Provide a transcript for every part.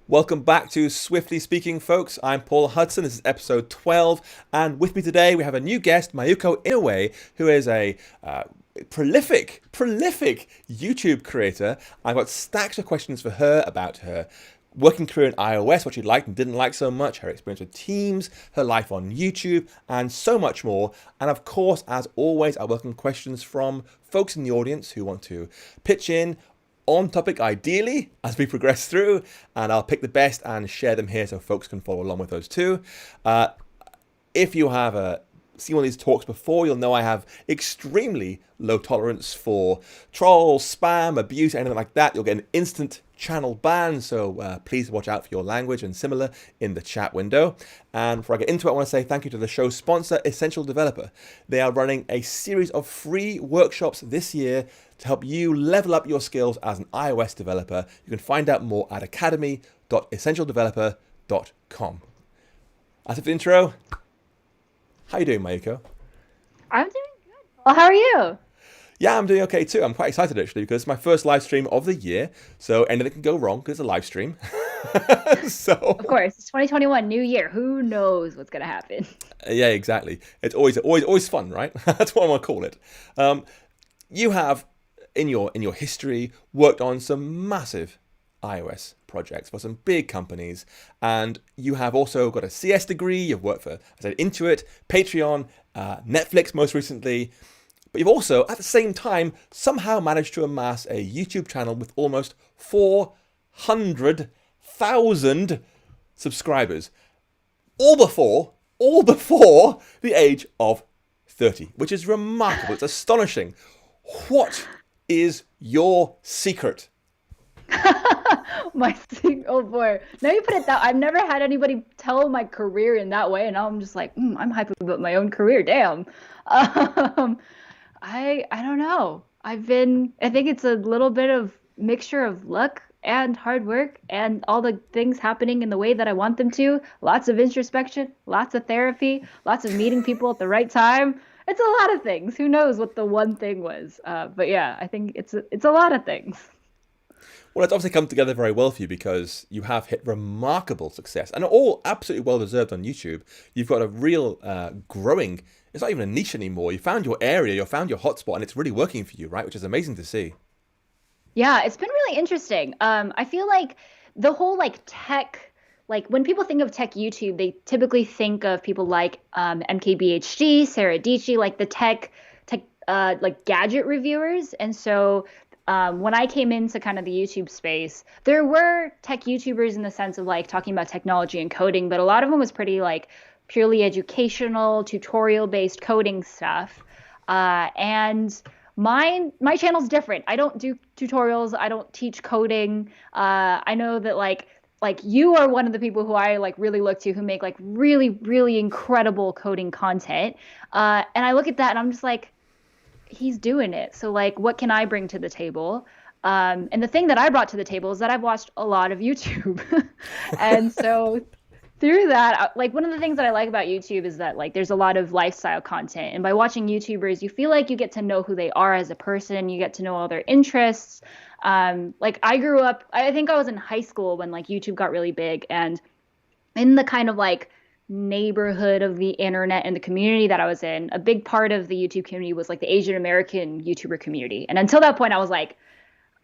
Welcome back to Swiftly Speaking, folks. I'm Paul Hudson. This is episode 12, and with me today we have a new guest, Mayuko Inoue, who is a prolific YouTube creator. I've got stacks of questions for her about her working career in iOS, what she liked and didn't like so much, her experience with Teams, her life on YouTube, and so much more. And of course, as always, I welcome questions from folks in the audience who want to pitch in on topic ideally as we progress through, and I'll pick the best and share them here so folks can follow along with those too. If you have seen one of these talks before, you'll know I have extremely low tolerance for trolls, spam, abuse, anything like that. You'll get an instant channel ban, so please watch out for your language and similar in the chat window. And before I get into it, I want to say thank you to the show's sponsor, Essential Developer. They are running a series of free workshops this year to help you level up your skills as an iOS developer. You can find out more at academy.essentialdeveloper.com. That's it for the intro. How you doing, Mayuko? I'm doing good. Well, how are you? Yeah, I'm doing okay too. I'm quite excited actually because it's my first live stream of the year. So anything can go wrong because it's a live stream. Of So course, it's 2021, new year. Who knows what's gonna happen? yeah, exactly. It's always fun, right? That's what I want to call it. You have in your history worked on some massive iOS projects for some big companies, and you have also got a CS degree. You've worked for, as I said, Intuit, Patreon, Netflix most recently. But you've also, at the same time, somehow managed to amass a YouTube channel with almost 400,000 subscribers, all before the age of 30, which is remarkable. It's astonishing. What is your secret? Oh boy. Now you put it that I've never had anybody tell my career in that way, and now I'm just like, I'm hyped about my own career. Damn. Um, I don't know. I think it's a little bit of mixture of luck and hard work and all the things happening in the way that I want them to. Lots of introspection, lots of therapy, lots of meeting people at the right time. It's a lot of things. Who knows what the one thing was? But yeah, I think it's a lot of things. Well, it's obviously come together very well for you because you have hit remarkable success and all absolutely well deserved on YouTube. You've got a real growing, it's not even a niche anymore. You found your area, you found your hotspot, and it's really working for you, right? Which is amazing to see. Yeah, it's been really interesting. I feel like the whole like tech, like when people think of tech YouTube, they typically think of people like MKBHD, Sarah Dietschy, like the tech like gadget reviewers. And so when I came into kind of the YouTube space, there were tech YouTubers in the sense of like talking about technology and coding, but a lot of them was pretty like purely educational, tutorial based coding stuff. And my channel's different. I don't do tutorials. I don't teach coding. I know that like you are one of the people who I like really look to who make like really incredible coding content. And I look at that and I'm just like, he's doing it. So like, what can I bring to the table? And the thing that I brought to the table is that I've watched a lot of YouTube, and so through that, like one of the things that I like about YouTube is that like there's a lot of lifestyle content, and by watching YouTubers, you feel like you get to know who they are as a person. You get to know all their interests. Like I grew up, I think I was in high school when like YouTube got really big, and in the kind of like neighborhood of the internet and the community that I was in, a big part of the YouTube community was like the Asian American YouTuber community. And until that point, I was like,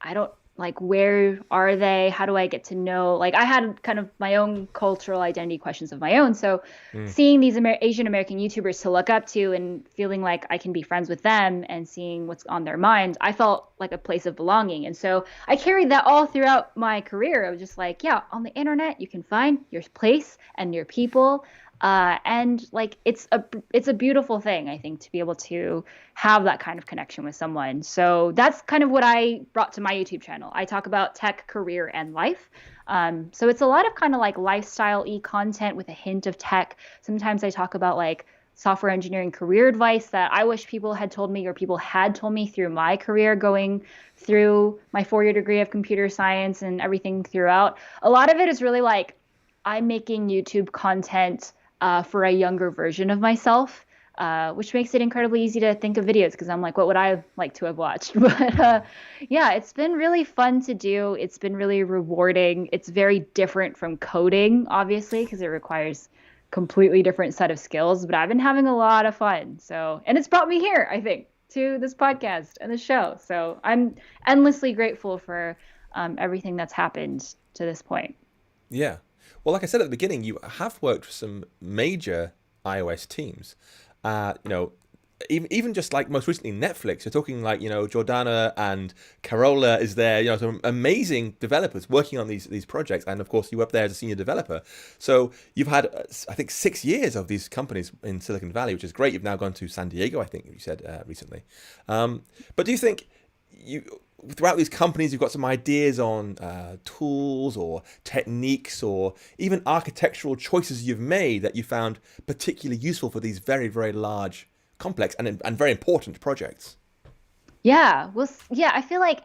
I don't like, where are they? How do I get to know? Like I had kind of my own cultural identity questions of my own. So Mm. seeing these Asian American YouTubers to look up to and feeling like I can be friends with them and seeing what's on their minds, I felt like a place of belonging. And so I carried that all throughout my career. I was just like, yeah, on the internet, you can find your place and your people. And like it's a beautiful thing, I think, to be able to have that kind of connection with someone. So that's kind of what I brought to my YouTube channel. I talk about tech, career, and life. So it's a lot of kind of like lifestyle-y content with a hint of tech. Sometimes I talk about like software engineering career advice that I wish people had told me or people had told me through my career going through my 4-year degree of computer science and everything throughout. A lot of it is really like I'm making YouTube content for a younger version of myself. which makes it incredibly easy to think of videos because I'm like, what would I like to have watched? But yeah, it's been really fun to do. It's been really rewarding. It's very different from coding, obviously, because it requires completely different set of skills, but I've been having a lot of fun. So, and it's brought me here, I think, to this podcast and the show. So I'm endlessly grateful for everything that's happened to this point. Yeah. Well, like I said at the beginning, you have worked with some major iOS teams. You know, even just like most recently Netflix, you're talking like, you know, Jordana and Carola is there, you know, some amazing developers working on these projects. And of course, you were up there as a senior developer. So you've had, I think, 6 years of these companies in Silicon Valley, which is great. You've now gone to San Diego, I think you said recently. But do you think throughout these companies, you've got some ideas on tools or techniques or even architectural choices you've made that you found particularly useful for these very, very large, complex, and very important projects? Yeah, well, yeah, I feel like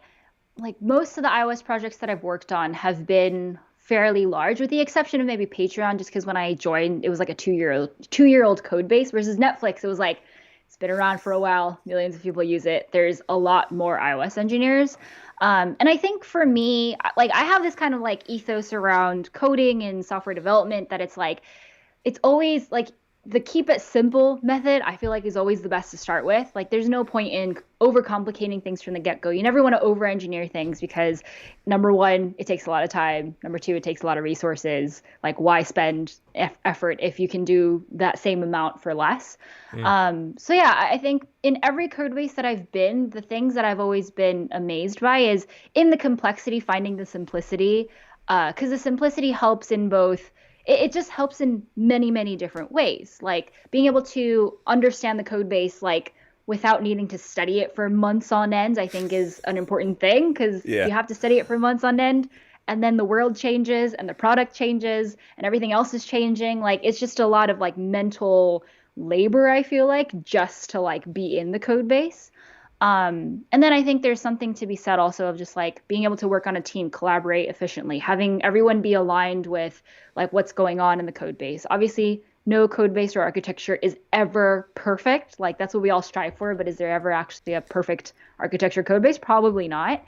most of the iOS projects that I've worked on have been fairly large, with the exception of maybe Patreon, just because when I joined, it was like a two-year-old code base versus Netflix. It was like it's been around for a while, millions of people use it. There's a lot more iOS engineers. And I think for me, like I have this kind of like ethos around coding and software development that it's always like the keep it simple method, I feel like is always the best to start with. Like there's no point in overcomplicating things from the get-go. You never want to over-engineer things because number one, it takes a lot of time. Number two, it takes a lot of resources. Like why spend effort if you can do that same amount for less? So yeah, I think in every code base that I've been, the things that I've always been amazed by is in the complexity, finding the simplicity. Because the simplicity helps in both it just helps in many, many different ways. Like being able to understand the code base, like without needing to study it for months on end, I think is an important thing because Yeah. you have to study it for months on end. And then the world changes and the product changes and everything else is changing. Like it's just a lot of like mental labor, I feel like, just to like be in the code base. And then I think there's something to be said also of just like being able to work on a team, collaborate efficiently, having everyone be aligned with like what's going on in the code base. Obviously, no code base or architecture is ever perfect. Like that's what we all strive for, but is there ever actually a perfect architecture code base? Probably not.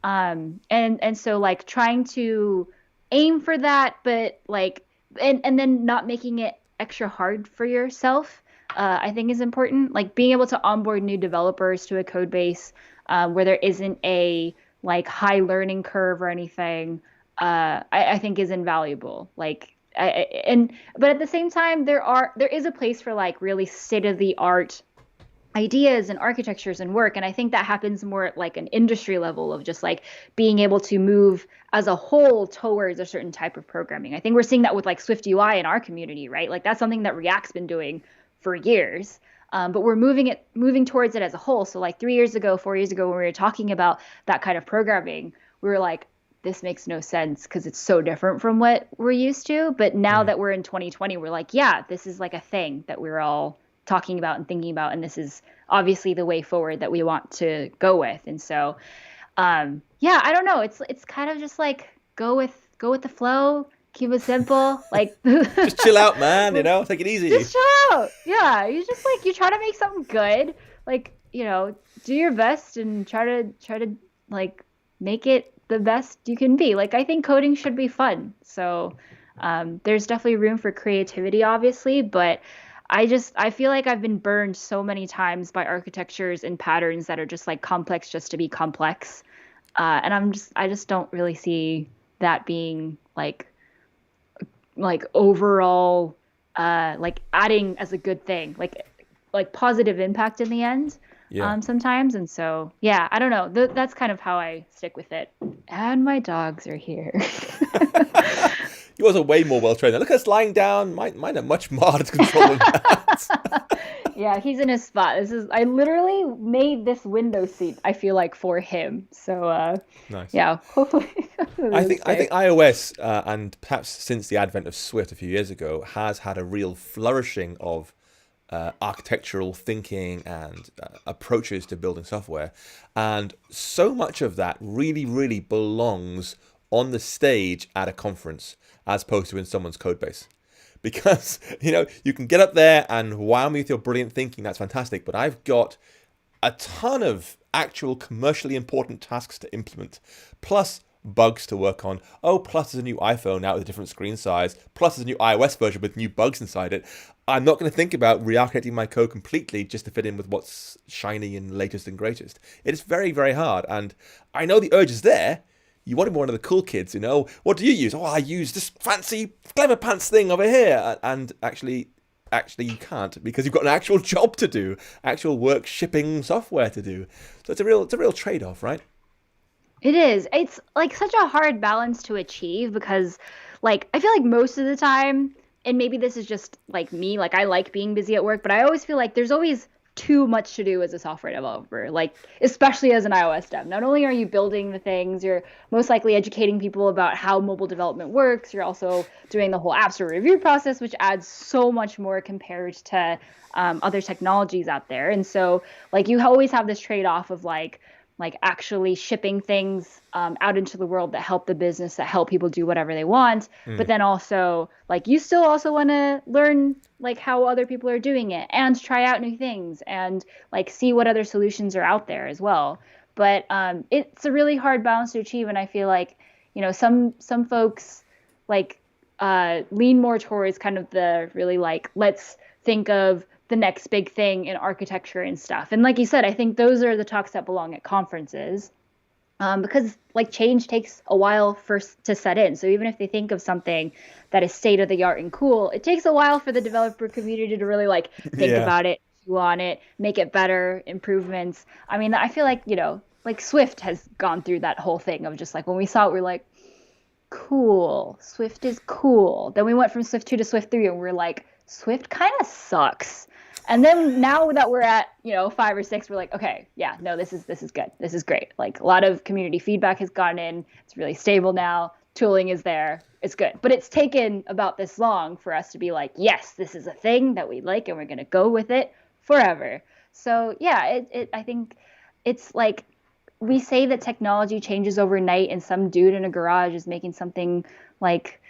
And so like trying to aim for that, but like and then not making it extra hard for yourself I think is important. Like being able to onboard new developers to a code base where there isn't a like high learning curve or anything, I think is invaluable. Like, but at the same time, there is a place for like really state of the art ideas and architectures and work, and I think that happens more at like an industry level of just like being able to move as a whole towards a certain type of programming. I think we're seeing that with like Swift UI in our community, right? Like that's something that React's been doing for years. But we're moving towards it as a whole. So like 3 years ago, 4 years ago, when we were talking about that kind of programming, we were like, this makes no sense because it's so different from what we're used to. But now that we're in 2020, we're like, yeah, this is like a thing that we're all talking about and thinking about. And this is obviously the way forward that we want to go with. And so, yeah, I don't know. It's kind of just like go with the flow. Keep it simple, like Just chill out, man. You know, take it easy. just chill out. Yeah, you just like you try to make something good. Like do your best and try to like make it the best you can be. Like I think coding should be fun. So there's definitely room for creativity, obviously, but I feel like I've been burned so many times by architectures and patterns that are just like complex just to be complex, and I just don't really see that being like overall like adding as a good thing, like positive impact in the end. Sometimes. And so yeah, I don't know, that's kind of how I stick with it. And my dogs are here. Yours are way more well trained. Look at us lying down. Mine are much more hard to control than that. Yeah, he's in his spot. I literally made this window seat, I feel like, for him. So Nice. yeah, hopefully. I think iOS and perhaps since the advent of Swift a few years ago has had a real flourishing of architectural thinking and approaches to building software, and so much of that really, really belongs on the stage at a conference as opposed to in someone's code base. because you can get up there and wow me with your brilliant thinking. That's fantastic. But I've got a ton of actual commercially important tasks to implement, plus bugs to work on. Oh, plus there's a new iPhone out with a different screen size. Plus there's a new iOS version with new bugs inside it. I'm not going to think about re-architecting my code completely just to fit in with what's shiny and latest and greatest. It is very, very hard. And I know the urge is there. You want to be one of the cool kids, What do you use? Oh, I use this fancy clever pants thing over here. And actually you can't, because you've got an actual job to do, actual work shipping software to do. So it's a real trade-off, right? It is. It's like such a hard balance to achieve because like I feel like most of the time, and maybe this is just like me, like I like being busy at work, but I always feel like there's always too much to do as a software developer, like especially as an iOS dev. Not only are you building the things, you're most likely educating people about how mobile development works. You're also doing the whole app store review process, which adds so much more compared to other technologies out there. And so like you always have this trade-off of like actually shipping things out into the world that help the business, that help people do whatever they want. But then also like you still also want to learn like how other people are doing it and try out new things and like see what other solutions are out there as well. But it's a really hard balance to achieve. And I feel like, some folks like lean more towards kind of the really like, let's think of the next big thing in architecture and stuff. And like you said, I think those are the talks that belong at conferences because like change takes a while first to set in. So even if they think of something that is state of the art and cool, it takes a while for the developer community to really like think about it, chew on it, make it better, improvements. I mean, I feel like, like Swift has gone through that whole thing of just like when we saw it, we're like, cool, Swift is cool. Then we went from Swift 2 to Swift 3 and we're like, Swift kind of sucks. And then now that we're at, 5 or 6, we're like, okay, yeah, no, this is good. This is great. Like a lot of community feedback has gone in. It's really stable now. Tooling is there. It's good. But it's taken about this long for us to be like, yes, this is a thing that we like and we're going to go with it forever. So yeah, I think it's like we say that technology changes overnight and some dude in a garage is making something like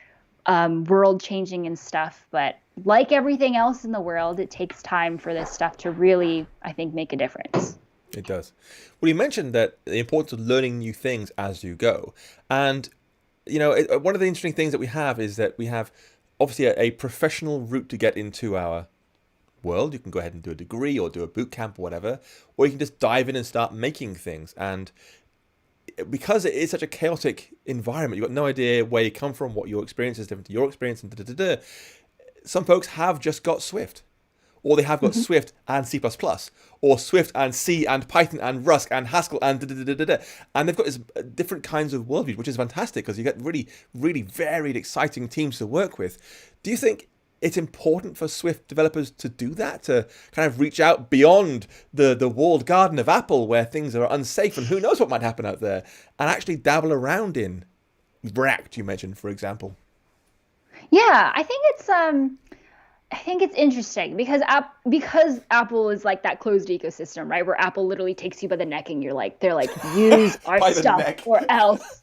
world changing and stuff. But like everything else in the world, it takes time for this stuff to really, I think, make a difference. It does. Well, you mentioned that the importance of learning new things as you go. And, one of the interesting things that we have is that we have obviously a professional route to get into our world. You can go ahead and do a degree or do a boot camp or whatever, or you can just dive in and start making things. And because it is such a chaotic environment, you've got no idea where you come from, what your experience is different to your experience, and some folks have just got Swift, or they have got Swift and C++, or Swift and C and Python and Rust and Haskell and and they've got this different kinds of worldviews, which is fantastic because you get really, really varied, exciting teams to work with. Do you think it's important for Swift developers to do that, to kind of reach out beyond the walled garden of Apple where things are unsafe and who knows what might happen out there, and actually dabble around in React, you mentioned, for example? Yeah, I think it's interesting because Apple is like that closed ecosystem, right? Where Apple literally takes you by the neck and they're like, use our stuff or else.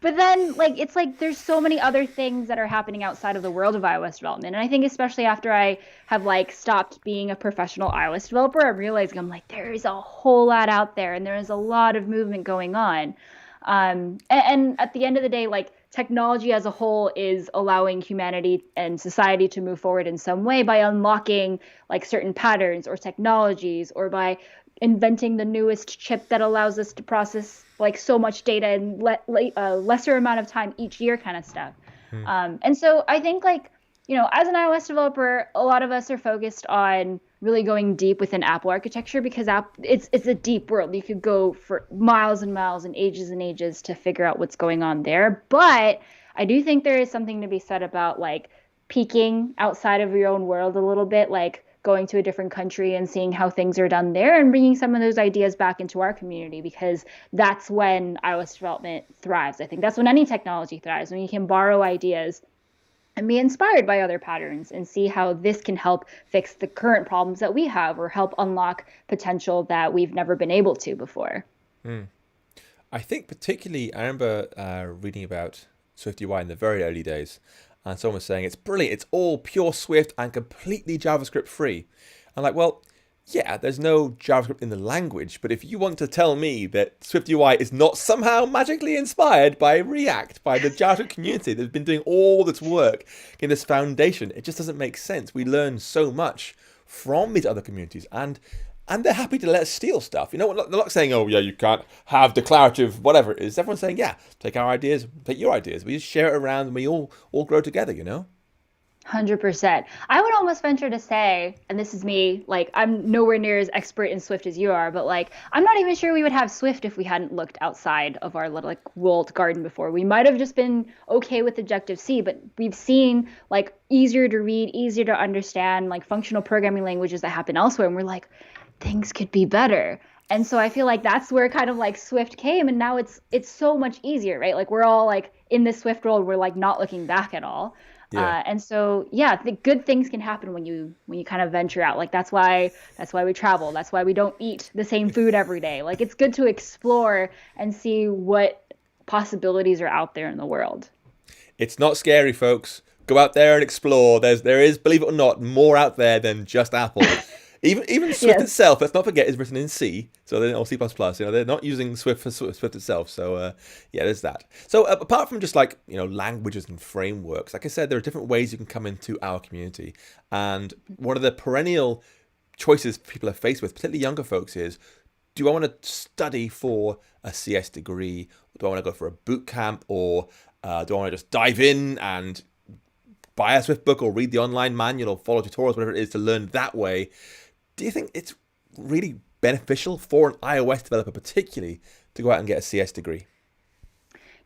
But then like it's like there's so many other things that are happening outside of the world of iOS development. And I think especially after I have like stopped being a professional iOS developer, I'm realizing I'm like, there is a whole lot out there and there is a lot of movement going on. And at the end of the day, like technology as a whole is allowing humanity and society to move forward in some way by unlocking like certain patterns or technologies, or by inventing the newest chip that allows us to process like so much data in lesser amount of time each year, kind of stuff. And so I think like, as an iOS developer, a lot of us are focused on really going deep within Apple architecture because it's a deep world. You could go for miles and miles and ages to figure out what's going on there. But I do think there is something to be said about like peeking outside of your own world a little bit, like going to a different country and seeing how things are done there and bringing some of those ideas back into our community, because that's when iOS development thrives. I think that's when any technology thrives, when you can borrow ideas and be inspired by other patterns and see how this can help fix the current problems that we have or help unlock potential that we've never been able to before. I think particularly, I remember reading about SwiftUI in the very early days, and someone was saying it's brilliant, it's all pure Swift and completely JavaScript free. I'm like, well, yeah, there's no JavaScript in the language, but if you want to tell me that Swift UI is not somehow magically inspired by React, by the JavaScript community that's been doing all this work in this foundation, it just doesn't make sense. We learn so much from these other communities, and they're happy to let us steal stuff. You know, they're not saying, oh, yeah, you can't have declarative whatever it is. Everyone's saying, yeah, take our ideas, take your ideas. We just share it around and we all grow together, you know? 100%. I would almost venture to say, and this is me, like I'm nowhere near as expert in Swift as you are, but like I'm not even sure we would have Swift if we hadn't looked outside of our little like walled garden before. We might have just been okay with Objective-C, but we've seen like easier to read, easier to understand, like functional programming languages that happen elsewhere, and we're like, things could be better. And so I feel like that's where kind of like Swift came, and now it's so much easier, right? Like we're all like in this Swift world, we're like not looking back at all. Yeah. And so, yeah, the good things can happen when you kind of venture out. Like that's why we travel. That's why we don't eat the same food every day. Like it's good to explore and see what possibilities are out there in the world. It's not scary, folks. Go out there and explore. There is, believe it or not, more out there than just Apple. Even Swift itself, let's not forget, is written in C, so they're or C++. You know, they're not using Swift for Swift itself. So yeah, there's that. So apart from just like languages and frameworks, like I said, there are different ways you can come into our community. And one of the perennial choices people are faced with, particularly younger folks, is: do I want to study for a CS degree? Do I want to go for a boot camp, or do I want to just dive in and buy a Swift book or read the online manual or follow tutorials, whatever it is, to learn that way? Do you think it's really beneficial for an iOS developer particularly to go out and get a CS degree?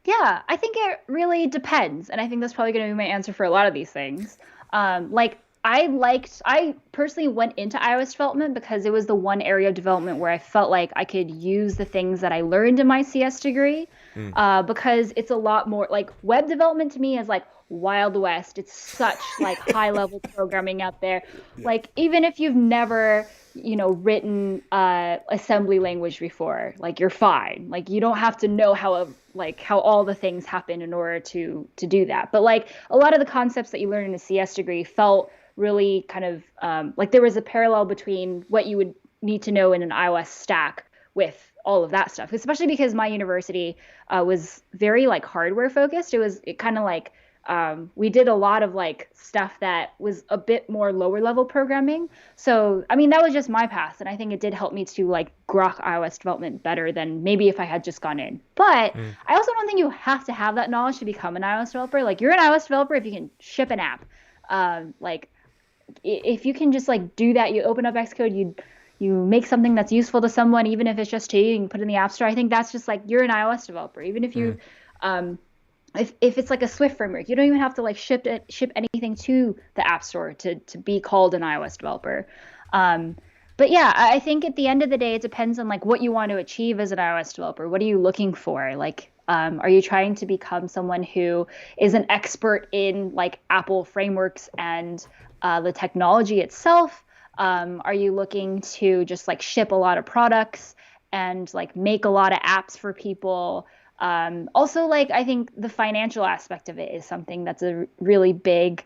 Yeah, I think it really depends. And I think that's probably going to be my answer for a lot of these things. Like I personally went into iOS development because it was the one area of development where I felt like I could use the things that I learned in my CS degree. Because it's a lot more like web development to me is like Wild West. It's such like high level programming out there. Like even if you've never, written assembly language before, like you're fine. Like you don't have to know how all the things happen in order to do that. But like a lot of the concepts that you learn in a CS degree felt really kind of like there was a parallel between what you would need to know in an iOS stack with all of that stuff, especially because my university was very like hardware focused. It kind of like we did a lot of like stuff that was a bit more lower level programming. So, I mean, that was just my path. And I think it did help me to like grok iOS development better than maybe if I had just gone in. But I also don't think you have to have that knowledge to become an iOS developer. Like you're an iOS developer if you can ship an app. Like if you can just like do that, you open up Xcode, you make something that's useful to someone, even if it's just to you, you can put it in the App Store. I think that's just like you're an iOS developer. Even if you, if it's like a Swift framework, you don't even have to like ship anything to the App Store to be called an iOS developer. But yeah, I think at the end of the day, it depends on like what you want to achieve as an iOS developer. What are you looking for? Like, are you trying to become someone who is an expert in like Apple frameworks and the technology itself? Are you looking to just like ship a lot of products and like make a lot of apps for people? Also, like I think the financial aspect of it is something that's a really big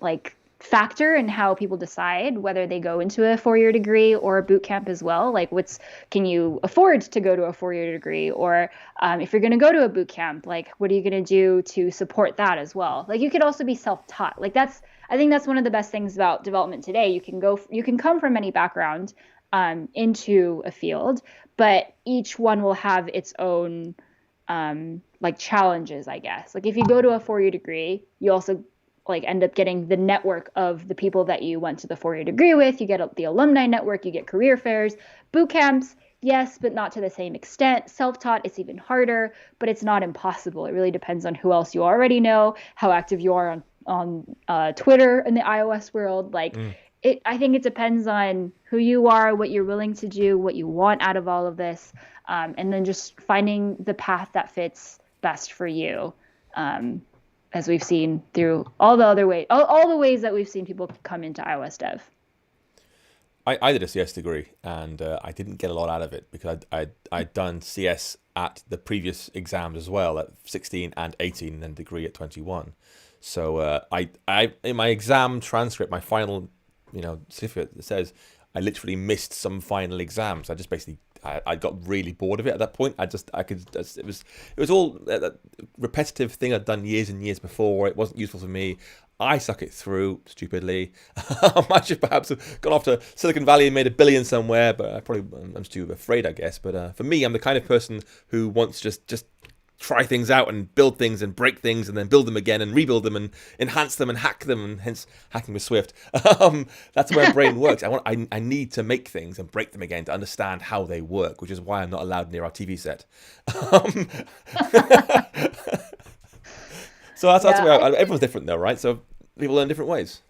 like factor in how people decide whether they go into a 4-year degree or a boot camp as well. Like can you afford to go to a 4-year degree, or if you're going to go to a boot camp, like what are you going to do to support that as well? Like you could also be self-taught. Like I think that's one of the best things about development today. You can come from any background into a field, but each one will have its own like challenges, I guess. Like if you go to a 4-year degree, you also like end up getting the network of the people that you went to the 4-year degree with. You get the alumni network, you get career fairs, boot camps. Yes, but not to the same extent. Self-taught, it's even harder, but it's not impossible. It really depends on who else you already know, how active you are on Twitter in the iOS world. Like I think it depends on who you are, what you're willing to do, what you want out of all of this, and then just finding the path that fits best for you, as we've seen through all the other ways, all the ways that we've seen people come into iOS dev. I did a CS degree, and I didn't get a lot out of it because I'd done CS at the previous exams as well, at 16 and 18, and then degree at 21. So I in my exam transcript, my final, certificate, it says I literally missed some final exams. I just basically I got really bored of it at that point. It was all a repetitive thing I'd done years and years before. It wasn't useful for me. I suck it through stupidly. I might have perhaps have gone off to Silicon Valley and made a billion somewhere, but I'm too afraid, I guess. But for me, I'm the kind of person who wants just try things out and build things and break things and then build them again and rebuild them and enhance them and hack them, and hence hacking with Swift. That's where my brain works. I need to make things and break them again to understand how they work, which is why I'm not allowed near our TV set. So that's where everyone's different though, right? So people learn different ways.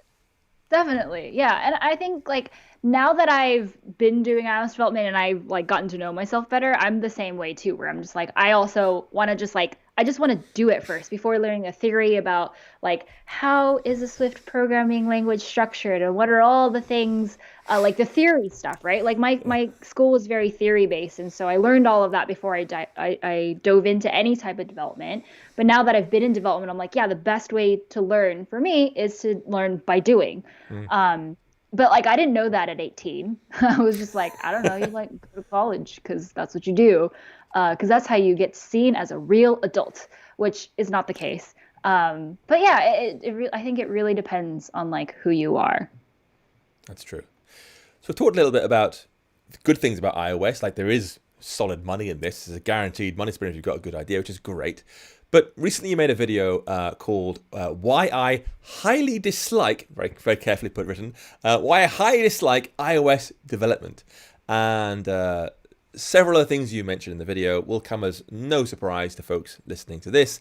Definitely. Yeah. And I think like now that I've been doing iOS development and I've like gotten to know myself better, I'm the same way too, where I'm just like, I also want to just like, I just want to do it first before learning a theory about like how is a Swift programming language structured and what are all the things like the theory stuff, right? Like my school was very theory based, and so I learned all of that before I dove into any type of development. But now that I've been in development, I'm like, yeah, the best way to learn for me is to learn by doing. But like I didn't know that at 18. I was just like, I don't know, you like go to college because that's what you do, because that's how you get seen as a real adult, which is not the case. But yeah, I think it really depends on like who you are. That's true. So we talked a little bit about good things about iOS, like there is solid money in this. There's a guaranteed money spin if you've got a good idea, which is great. But recently you made a video called Why I Highly Dislike, very, very carefully written, Why I Highly Dislike iOS Development. And several other things you mentioned in the video will come as no surprise to folks listening to this.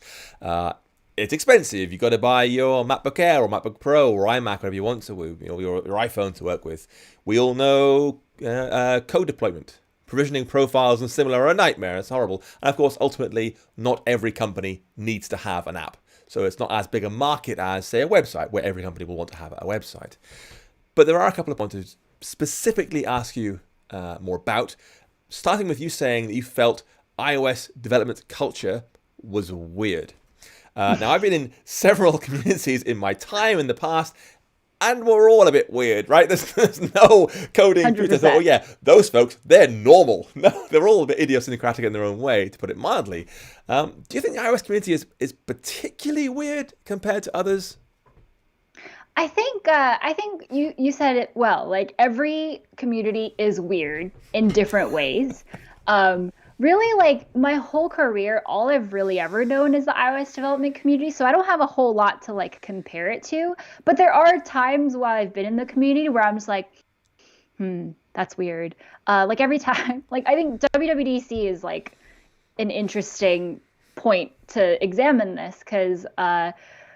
It's expensive. You've got to buy your MacBook Air or MacBook Pro or iMac, whatever you want to, your iPhone to work with. We all know code deployment. Provisioning profiles and similar are a nightmare. It's horrible. And of course, ultimately, not every company needs to have an app. So it's not as big a market as, say, a website, where every company will want to have a website. But there are a couple of points to specifically ask you more about, starting with you saying that you felt iOS development culture was weird. Now, I've been in several communities in my time in the past, and we're all a bit weird, right? There's no coding truth. I thought, oh yeah, those folks, they're normal. No, they're all a bit idiosyncratic in their own way, to put it mildly. Do you think the iOS community is particularly weird compared to others? I think you said it well. Like every community is weird in different ways. Really, like my whole career, all I've really ever known is the iOS development community. So I don't have a whole lot to like compare it to. But there are times while I've been in the community where I'm just like, that's weird. Like every time, like I think WWDC is like an interesting point to examine this because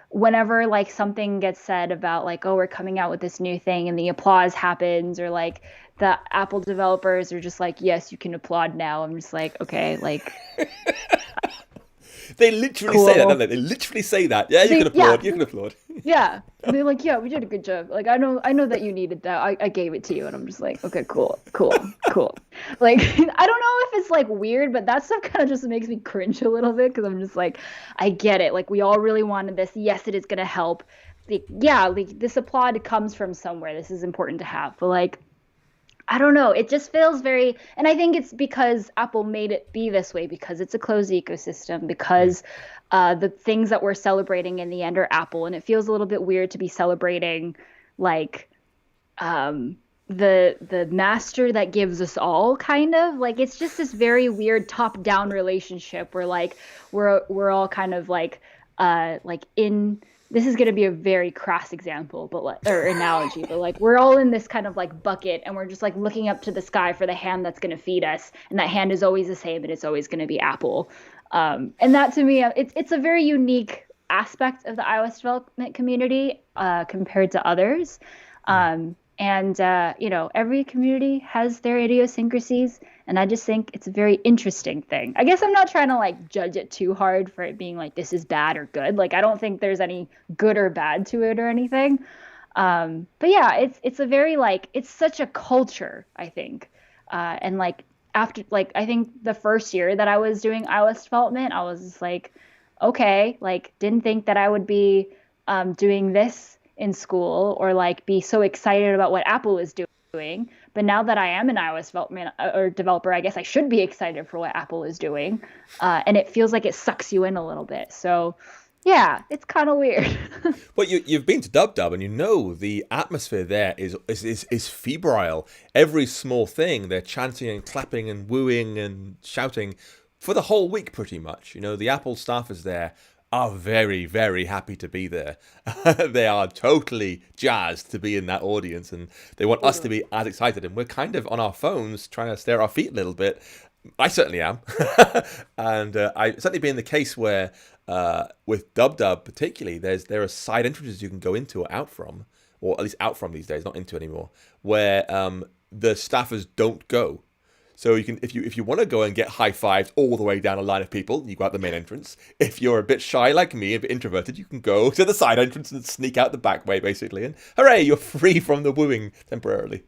whenever like something gets said about like, oh, we're coming out with this new thing and the applause happens, or like the Apple developers are just like, yes, you can applaud now. I'm just like, okay, like. They literally say that, don't they? They literally say that. Yeah, you can applaud. Yeah. You can applaud. Yeah. And they're like, yeah, we did a good job. Like, I know that you needed that. I gave it to you. And I'm just like, okay, cool. Like, I don't know if it's like weird, but that stuff kind of just makes me cringe a little bit because I'm just like, I get it. Like, we all really wanted this. Yes, it is going to help. Like, yeah, like this applaud comes from somewhere. This is important to have. But like, I don't know. It just feels very, and I think it's because Apple made it be this way because it's a closed ecosystem, because the things that we're celebrating in the end are Apple, and it feels a little bit weird to be celebrating like the master that gives us all, kind of like it's just this very weird top-down relationship where like we're all kind of like in. This is going to be a very crass example, but like, or analogy, but like we're all in this kind of like bucket and we're just like looking up to the sky for the hand that's going to feed us. And that hand is always the same, and it's always going to be Apple. And that to me, it's a very unique aspect of the iOS development community compared to others. Every community has their idiosyncrasies, and I just think it's a very interesting thing. I guess I'm not trying to like judge it too hard for it being like this is bad or good. Like I don't think there's any good or bad to it or anything. But yeah, it's a very like it's such a culture, I think. And like after like I think the first year that I was doing iOS development, I was just like, okay, like didn't think that I would be doing this in school or like be so excited about what Apple is doing. But now that I am an iOS development or developer, I guess I should be excited for what Apple is doing. And it feels like it sucks you in a little bit. So yeah, it's kind of weird. Well, you've been to Dub Dub, and you know the atmosphere there is febrile. Every small thing, they're chanting and clapping and wooing and shouting for the whole week, pretty much. You know, the Apple staffers there are very, very happy to be there. They are totally jazzed to be in that audience, and they want us to be as excited. And we're kind of on our phones trying to stare our feet a little bit. I certainly am, and I certainly been the case where with Dub Dub particularly, there are side entrances you can go into or out from, or at least out from these days, not into anymore, where the staffers don't go. So you can, if you want to go and get high fives all the way down a line of people, you go out the main entrance. If you're a bit shy like me, a bit introverted, you can go to the side entrance and sneak out the back way, basically. And hooray, you're free from the wooing temporarily.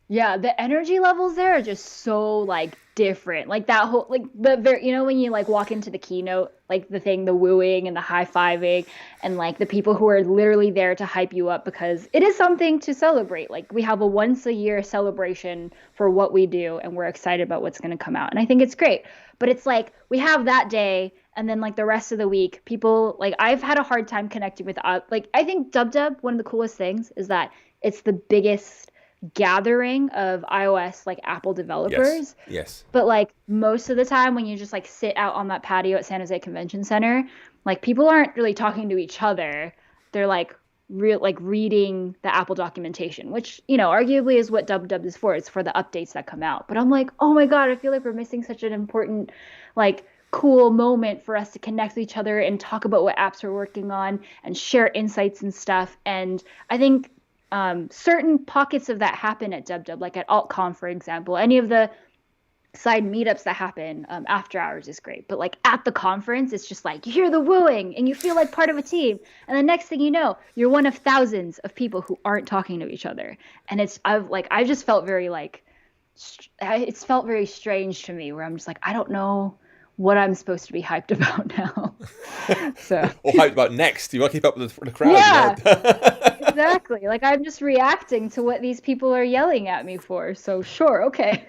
Yeah, the energy levels there are just so like different. Like that whole like when you like walk into the keynote, like the wooing and the high-fiving and like the people who are literally there to hype you up because it is something to celebrate. Like we have a once a year celebration for what we do and we're excited about what's going to come out. And I think it's great. But it's like we have that day and then like the rest of the week, people like I've had a hard time connecting with like I think Dub Dub, one of the coolest things is that it's the biggest gathering of iOS like Apple developers. Yes. But like most of the time when you just like sit out on that patio at San Jose Convention Center, like people aren't really talking to each other. They're like reading the Apple documentation, which, you know, arguably is what Dub Dub is for. It's for the updates that come out. But I'm like, oh my God, I feel like we're missing such an important, like cool moment for us to connect with each other and talk about what apps we're working on and share insights and stuff. And I think certain pockets of that happen at Dub Dub, like at AltConf, for example. Any of the side meetups that happen after hours is great. But like at the conference, it's just like you hear the wooing and you feel like part of a team. And the next thing you know, you're one of thousands of people who aren't talking to each other. And I just felt very like, it's felt very strange to me where I'm just like, I don't know what I'm supposed to be hyped about now. So Or hyped about next. You want to keep up with the crowd. Yeah. You know? Exactly. Like I'm just reacting to what these people are yelling at me for. So sure, okay.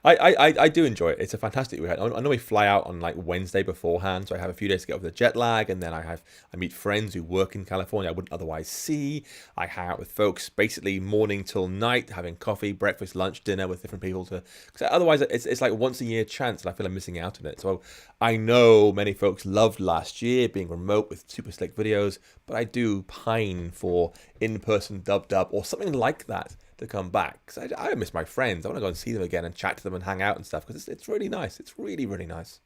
I do enjoy it. It's a fantastic weekend. I normally fly out on like Wednesday beforehand, so I have a few days to get over the jet lag, and then I meet friends who work in California I wouldn't otherwise see. I hang out with folks basically morning till night, having coffee, breakfast, lunch, dinner with different people because otherwise it's like once a year chance, and I feel I'm missing out on it. So I know many folks loved last year being remote with super slick videos, but I do pine for in-person Dub Dub or something like that to come back because I miss my friends. I want to go and see them again and chat to them and hang out and stuff because it's really nice. It's really, really nice.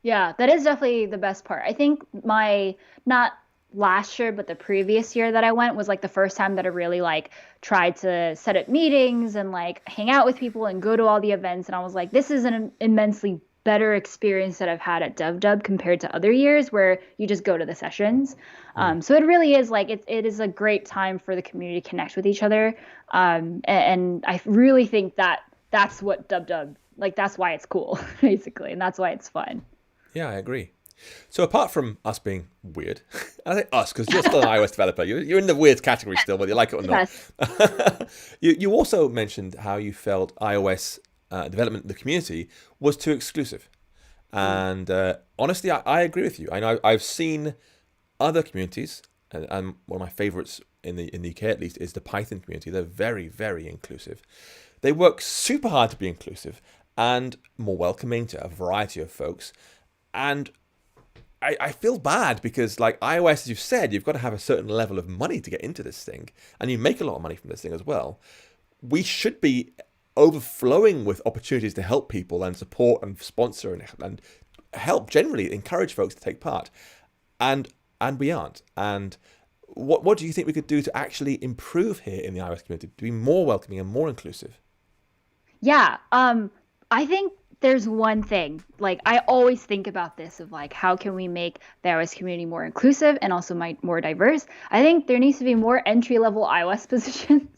Yeah, that is definitely the best part. I think not last year, but the previous year that I went was like the first time that I really like tried to set up meetings and like hang out with people and go to all the events. And I was like, this is an immensely better experience that I've had at DevDub compared to other years where you just go to the sessions. So it really is like it is a great time for the community to connect with each other. And I really think that that's what DubDub, like that's why it's cool, basically, and that's why it's fun. Yeah, I agree. So apart from us being weird, I say us because you're still an iOS developer. You're in the weird category still, whether you like it or not. Yes. You also mentioned how you felt iOS development in the community was too exclusive. And honestly, I agree with you. I know I've seen other communities, and one of my favorites in the UK at least is the Python community. They're very, very inclusive. They work super hard to be inclusive and more welcoming to a variety of folks. And I feel bad because, like iOS, as you've said, you've got to have a certain level of money to get into this thing, and you make a lot of money from this thing as well. We should be overflowing with opportunities to help people and support and sponsor and help generally encourage folks to take part, and we aren't. And what do you think we could do to actually improve here in the iOS community to be more welcoming and more inclusive? Yeah, I think there's one thing, like I always think about this of like how can we make the iOS community more inclusive and also more diverse. I think there needs to be more entry-level iOS positions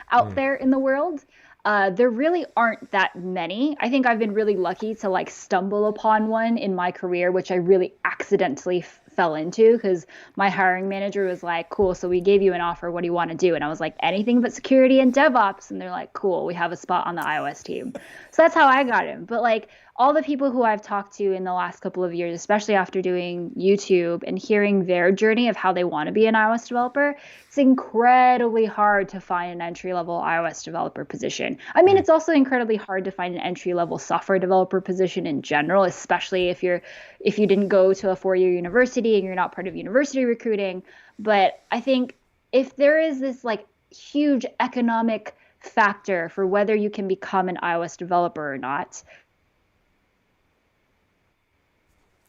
out there in the world. There really aren't that many. I think I've been really lucky to like stumble upon one in my career, which I really accidentally fell into because my hiring manager was like, cool, so we gave you an offer. What do you want to do? And I was like, anything but security and DevOps. And they're like, cool, we have a spot on the iOS team. So that's how I got in. But like all the people who I've talked to in the last couple of years, especially after doing YouTube and hearing their journey of how they want to be an iOS developer, it's incredibly hard to find an entry-level iOS developer position. I mean, it's also incredibly hard to find an entry-level software developer position in general, especially if you didn't go to a four-year university and you're not part of university recruiting. But I think if there is this like huge economic factor for whether you can become an iOS developer or not,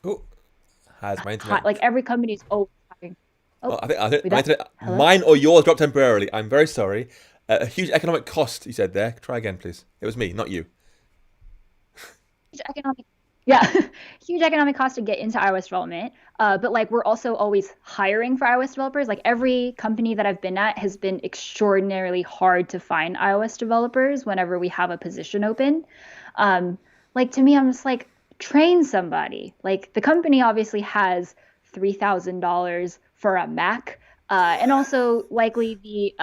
Oh, has my internet? like every company is always hiring. Oh, Oh, I think we my that? internet, Hello? mine or yours dropped temporarily. I'm very sorry. A huge economic cost, you said there. Try again, please. It was me, not you. Huge economic, yeah, huge economic cost to get into iOS development. But like we're also always hiring for iOS developers. Like every company that I've been at has been extraordinarily hard to find iOS developers whenever we have a position open. Like to me, I'm just like train somebody. Like the company obviously has $3,000 for a Mac. And also likely the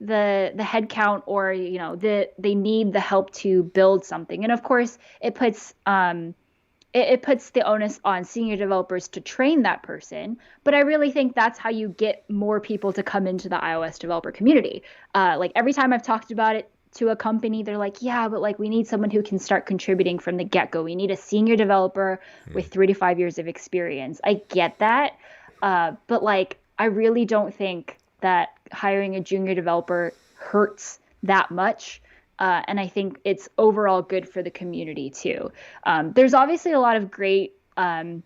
headcount or they need the help to build something, and of course it puts the onus on senior developers to train that person. But I really think that's how you get more people to come into the iOS developer community. Like every time I've talked about it to a company, they're like, yeah, but like we need someone who can start contributing from the get-go. We need a senior developer with 3 to 5 years of experience. I get that. But like, I really don't think that hiring a junior developer hurts that much. And I think it's overall good for the community too. There's obviously a lot of great kind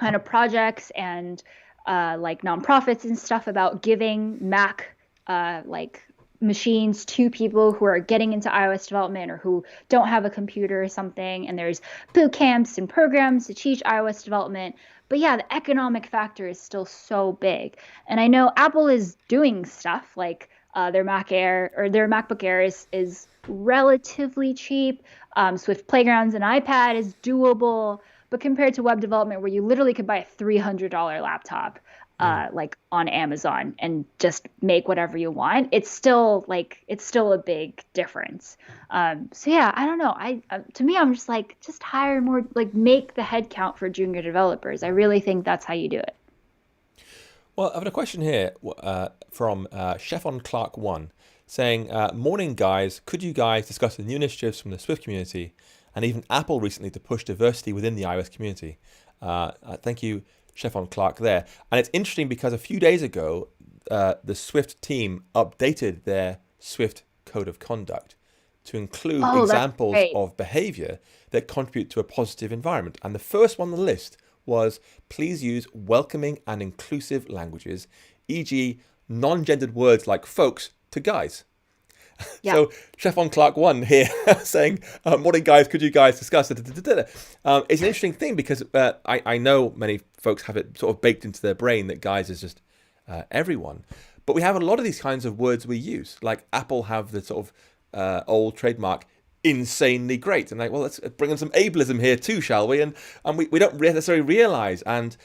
of projects and like nonprofits and stuff about giving Mac like machines to people who are getting into iOS development or who don't have a computer or something. And there's boot camps and programs to teach iOS development. But yeah, the economic factor is still so big. And I know Apple is doing stuff like their Mac Air or their MacBook Air is relatively cheap. Swift Playgrounds and iPad is doable. But compared to web development, where you literally could buy a $300 laptop, like on Amazon and just make whatever you want, it's still a big difference. So yeah, I don't know. To me, I'm just like, just hire more, like make the head count for junior developers. I really think that's how you do it. Well, I've got a question here from Chef on Clark 1 saying, morning guys, could you guys discuss the new initiatives from the Swift community and even Apple recently to push diversity within the iOS community? Thank you, Chef on Clark there. And it's interesting because a few days ago, the Swift team updated their Swift code of conduct to include Oh, that's examples great. of behavior that contribute to a positive environment. And the first one on the list was please use welcoming and inclusive languages, e.g., non-gendered words like folks to guys. Yeah. So Chef on Clark 1 here saying, morning guys, could you guys discuss it? It's an interesting thing because I know many folks have it sort of baked into their brain that guys is just everyone. But we have a lot of these kinds of words we use. Like Apple have the sort of old trademark, insanely great. And like, well, let's bring in some ableism here too, shall we? And we don't necessarily realize. And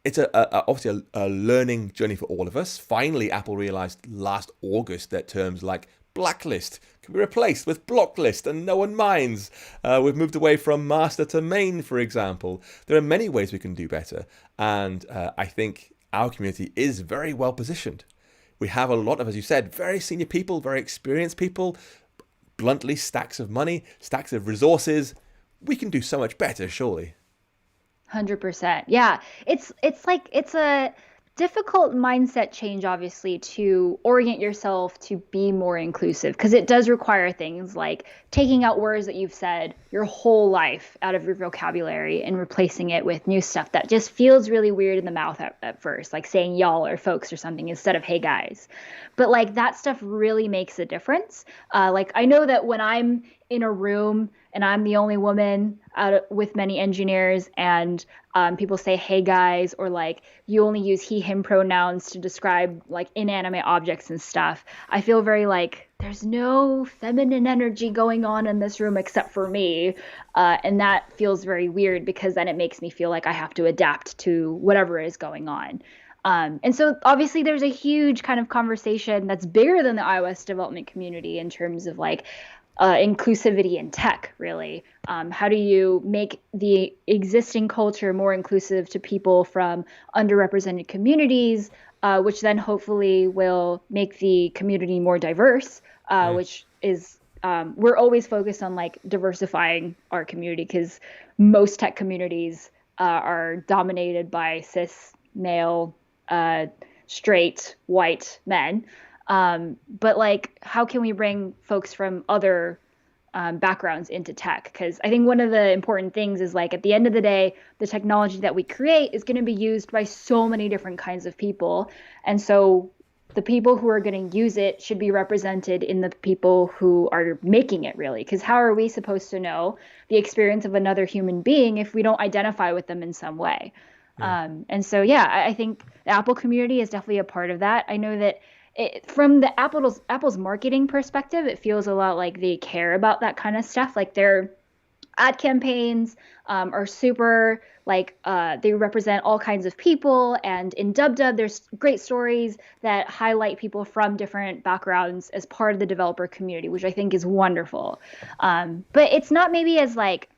it's obviously a learning journey for all of us. Finally, Apple realized last August that terms like blacklist can be replaced with blocklist and no one minds. We've moved away from master to main, for example. There are many ways we can do better. And I think our community is very well positioned. We have a lot of, as you said, very senior people, very experienced people, bluntly, stacks of money, stacks of resources. We can do so much better, surely. 100%. Yeah. It's a difficult mindset change, obviously, to orient yourself to be more inclusive because it does require things like taking out words that you've said your whole life out of your vocabulary and replacing it with new stuff that just feels really weird in the mouth at first, like saying y'all or folks or something instead of hey guys. But like that stuff really makes a difference. Like I know that when I'm in a room and I'm the only woman with many engineers, and people say, hey guys, or like you only use he, him pronouns to describe like inanimate objects and stuff, I feel very like there's no feminine energy going on in this room except for me. And that feels very weird because then it makes me feel like I have to adapt to whatever is going on. And so obviously there's a huge kind of conversation that's bigger than the iOS development community in terms of like inclusivity in tech, really. How do you make the existing culture more inclusive to people from underrepresented communities, which then hopefully will make the community more diverse, which is we're always focused on like diversifying our community because most tech communities are dominated by cis male straight white men. But like, how can we bring folks from other backgrounds into tech? Because I think one of the important things is like, at the end of the day, the technology that we create is going to be used by so many different kinds of people. And so the people who are going to use it should be represented in the people who are making it, really. Because how are we supposed to know the experience of another human being if we don't identify with them in some way? And so, yeah, I think the Apple community is definitely a part of that. I know that from the Apple's marketing perspective, it feels a lot like they care about that kind of stuff. Like their ad campaigns are super like they represent all kinds of people. And in DubDub, there's great stories that highlight people from different backgrounds as part of the developer community, which I think is wonderful. But it's not maybe as like,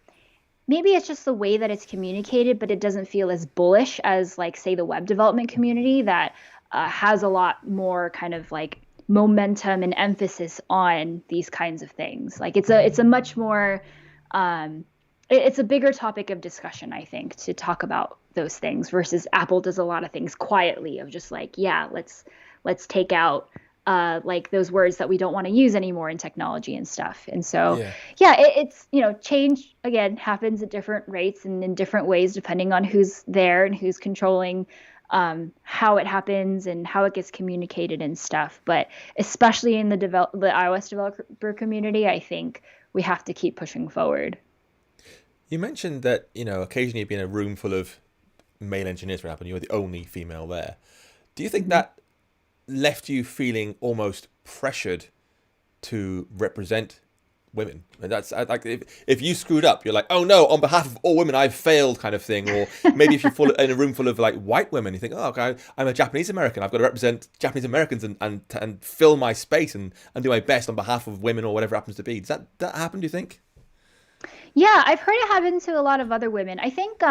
maybe it's just the way that it's communicated, but it doesn't feel as bullish as like, say, the web development community that has a lot more kind of like momentum and emphasis on these kinds of things. Like it's a much more it's a bigger topic of discussion, I think, to talk about those things versus Apple does a lot of things quietly of just like, yeah, let's take out like those words that we don't want to use anymore in technology and stuff. And so, it's, change again happens at different rates and in different ways, depending on who's there and who's controlling how it happens and how it gets communicated and stuff. But especially in the iOS developer community, I think we have to keep pushing forward. You mentioned that, occasionally you'd be in a room full of male engineers, for example, and you were the only female there. Do you think that left you feeling almost pressured to represent women? And that's like, if you screwed up, you're like, oh no, on behalf of all women, I've failed, kind of thing. Or maybe if you're in a room full of like white women, you think, oh, okay, I'm a Japanese American, I've got to represent Japanese Americans and fill my space and do my best on behalf of women or whatever it happens to be. Does that happen, do you think? Yeah, I've heard it happen to a lot of other women. I think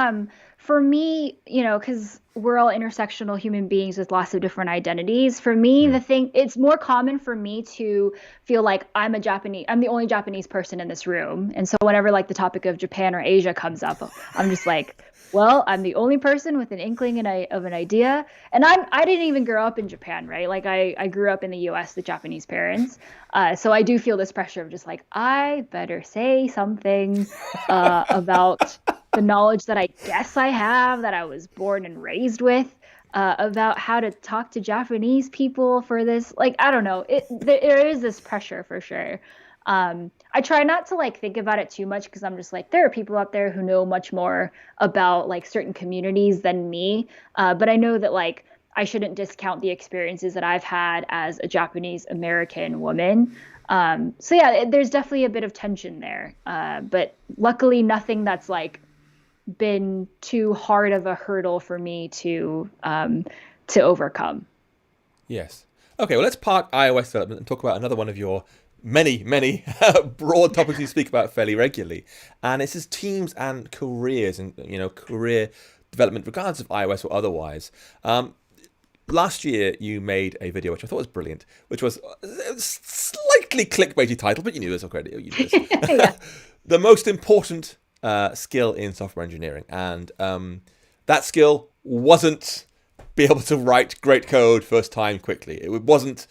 for me, because we're all intersectional human beings with lots of different identities. For me, it's more common for me to feel like I'm the only Japanese person in this room. And so whenever like the topic of Japan or Asia comes up, I'm just like, well, I'm the only person with an inkling of an idea. And I didn't even grow up in Japan, right? Like I grew up in the US with Japanese parents. So I do feel this pressure of just like, I better say something about the knowledge that I guess I have, that I was born and raised with, about how to talk to Japanese people for this. Like, I don't know. There is this pressure for sure. I try not to like think about it too much because I'm just like, there are people out there who know much more about like certain communities than me. But I know that like I shouldn't discount the experiences that I've had as a Japanese American woman. So yeah, there's definitely a bit of tension there. But luckily nothing that's like been too hard of a hurdle for me to overcome. Yes. Okay, well, let's park iOS development and talk about another one of your many broad topics you speak about fairly regularly. And this is teams and careers and, career development, regardless of iOS or otherwise. Last year, you made a video, which I thought was brilliant, which was a slightly clickbaity title, but you knew this already. You knew this. Yeah. The most important skill in software engineering. And that skill wasn't be able to write great code first time quickly. It wasn't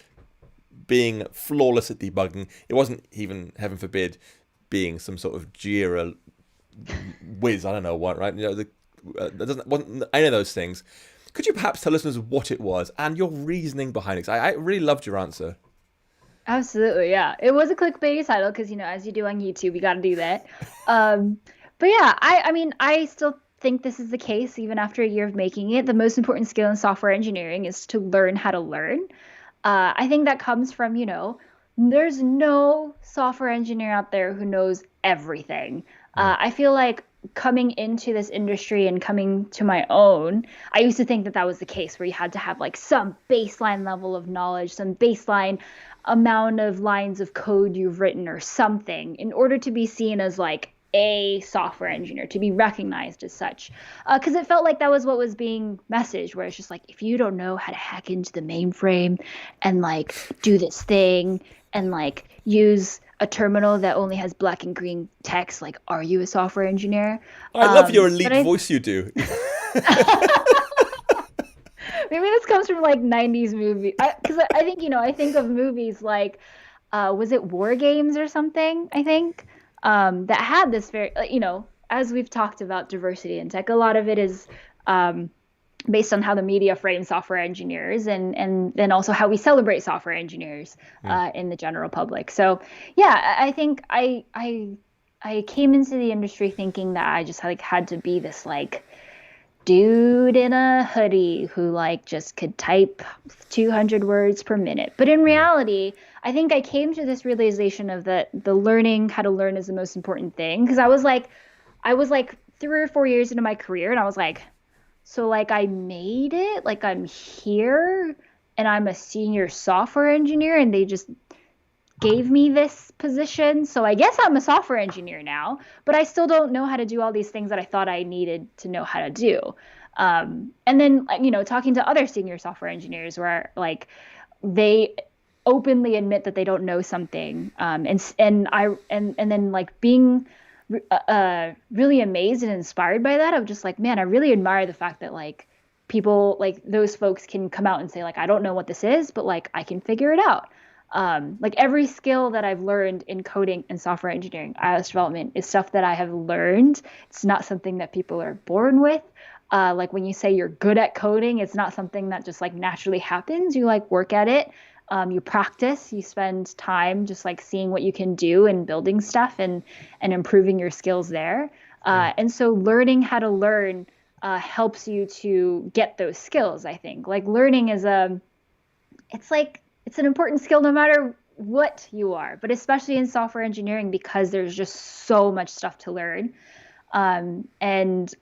being flawless at debugging. It wasn't even, heaven forbid, being some sort of Jira whiz. I don't know what, right? Wasn't any of those things. Could you perhaps tell listeners what it was and your reasoning behind it? 'Cause I really loved your answer. Absolutely, yeah. It was a clickbaity title because, as you do on YouTube, you got to do that. Um, but yeah, I mean, I still think this is the case even after a year of making it. The most important skill in software engineering is to learn how to learn. I think that comes from, there's no software engineer out there who knows everything. Mm. I feel like coming into this industry and coming to my own, I used to think that that was the case where you had to have like some baseline level of knowledge, some baseline amount of lines of code you've written or something in order to be seen as like a software engineer, to be recognized as such. Because it felt like that was what was being messaged, where it's just like, if you don't know how to hack into the mainframe and like do this thing and like use a terminal that only has black and green text, like, are you a software engineer? I love your But elite I voice you do. maybe this comes from like 90s movie. Because I think, I think of movies like, was it War Games or something? I think that had this very, as we've talked about diversity in tech, a lot of it is um, based on how the media frames software engineers and then also how we celebrate software engineers Mm. in the general public. So yeah, I think I came into the industry thinking that I just like had to be this like dude in a hoodie who like just could type 200 words per minute. But in Mm. reality, I think I came to this realization of that the learning how to learn is the most important thing because I was like 3 or 4 years into my career and I was like, so like I made it, like I'm here and I'm a senior software engineer and they just gave me this position. So I guess I'm a software engineer now, but I still don't know how to do all these things that I thought I needed to know how to do. And then, talking to other senior software engineers where like they openly admit that they don't know something, and then like being really amazed and inspired by that. I'm just like, man, I really admire the fact that like people like those folks can come out and say like, I don't know what this is, but like I can figure it out. Like every skill that I've learned in coding and software engineering, iOS development is stuff that I have learned. It's not something that people are born with. Like when you say you're good at coding, it's not something that just like naturally happens. You like work at it. You practice, you spend time just like seeing what you can do and building stuff and improving your skills there. Mm. And so learning how to learn helps you to get those skills, I think. Like learning is it's like it's an important skill no matter what you are, but especially in software engineering because there's just so much stuff to learn and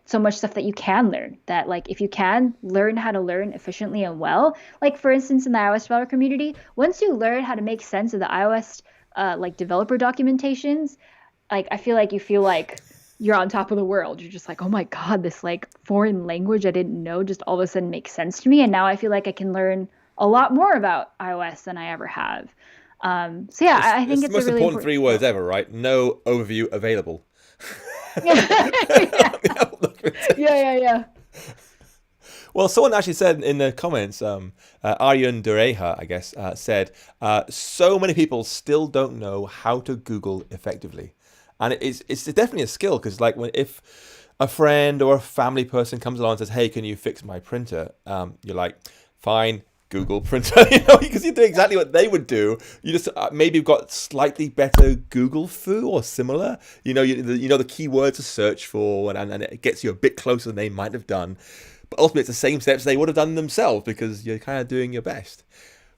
so much stuff that you can learn that like if you can learn how to learn efficiently and well, like for instance in the iOS developer community, once you learn how to make sense of the iOS like developer documentations, like I feel like you're on top of the world. You're just like, oh my God, this like foreign language I didn't know just all of a sudden makes sense to me. And now I feel like I can learn a lot more about iOS than I ever have. So yeah, I It's think the it's a most really important important three words skill. ever, right? No overview available. Yeah. Yeah. Yeah, yeah, yeah. Well, someone actually said in the comments, Aryan Dureha, I guess, said, so many people still don't know how to Google effectively. And it's definitely a skill because, like, if a friend or a family person comes along and says, "Hey, can you fix my printer?" You're like, "Fine, Google printer," because you do exactly what they would do. You just maybe you've got slightly better Google foo or similar. You know the keywords to search for, and it gets you a bit closer than they might have done. But ultimately, it's the same steps they would have done themselves because you're kind of doing your best.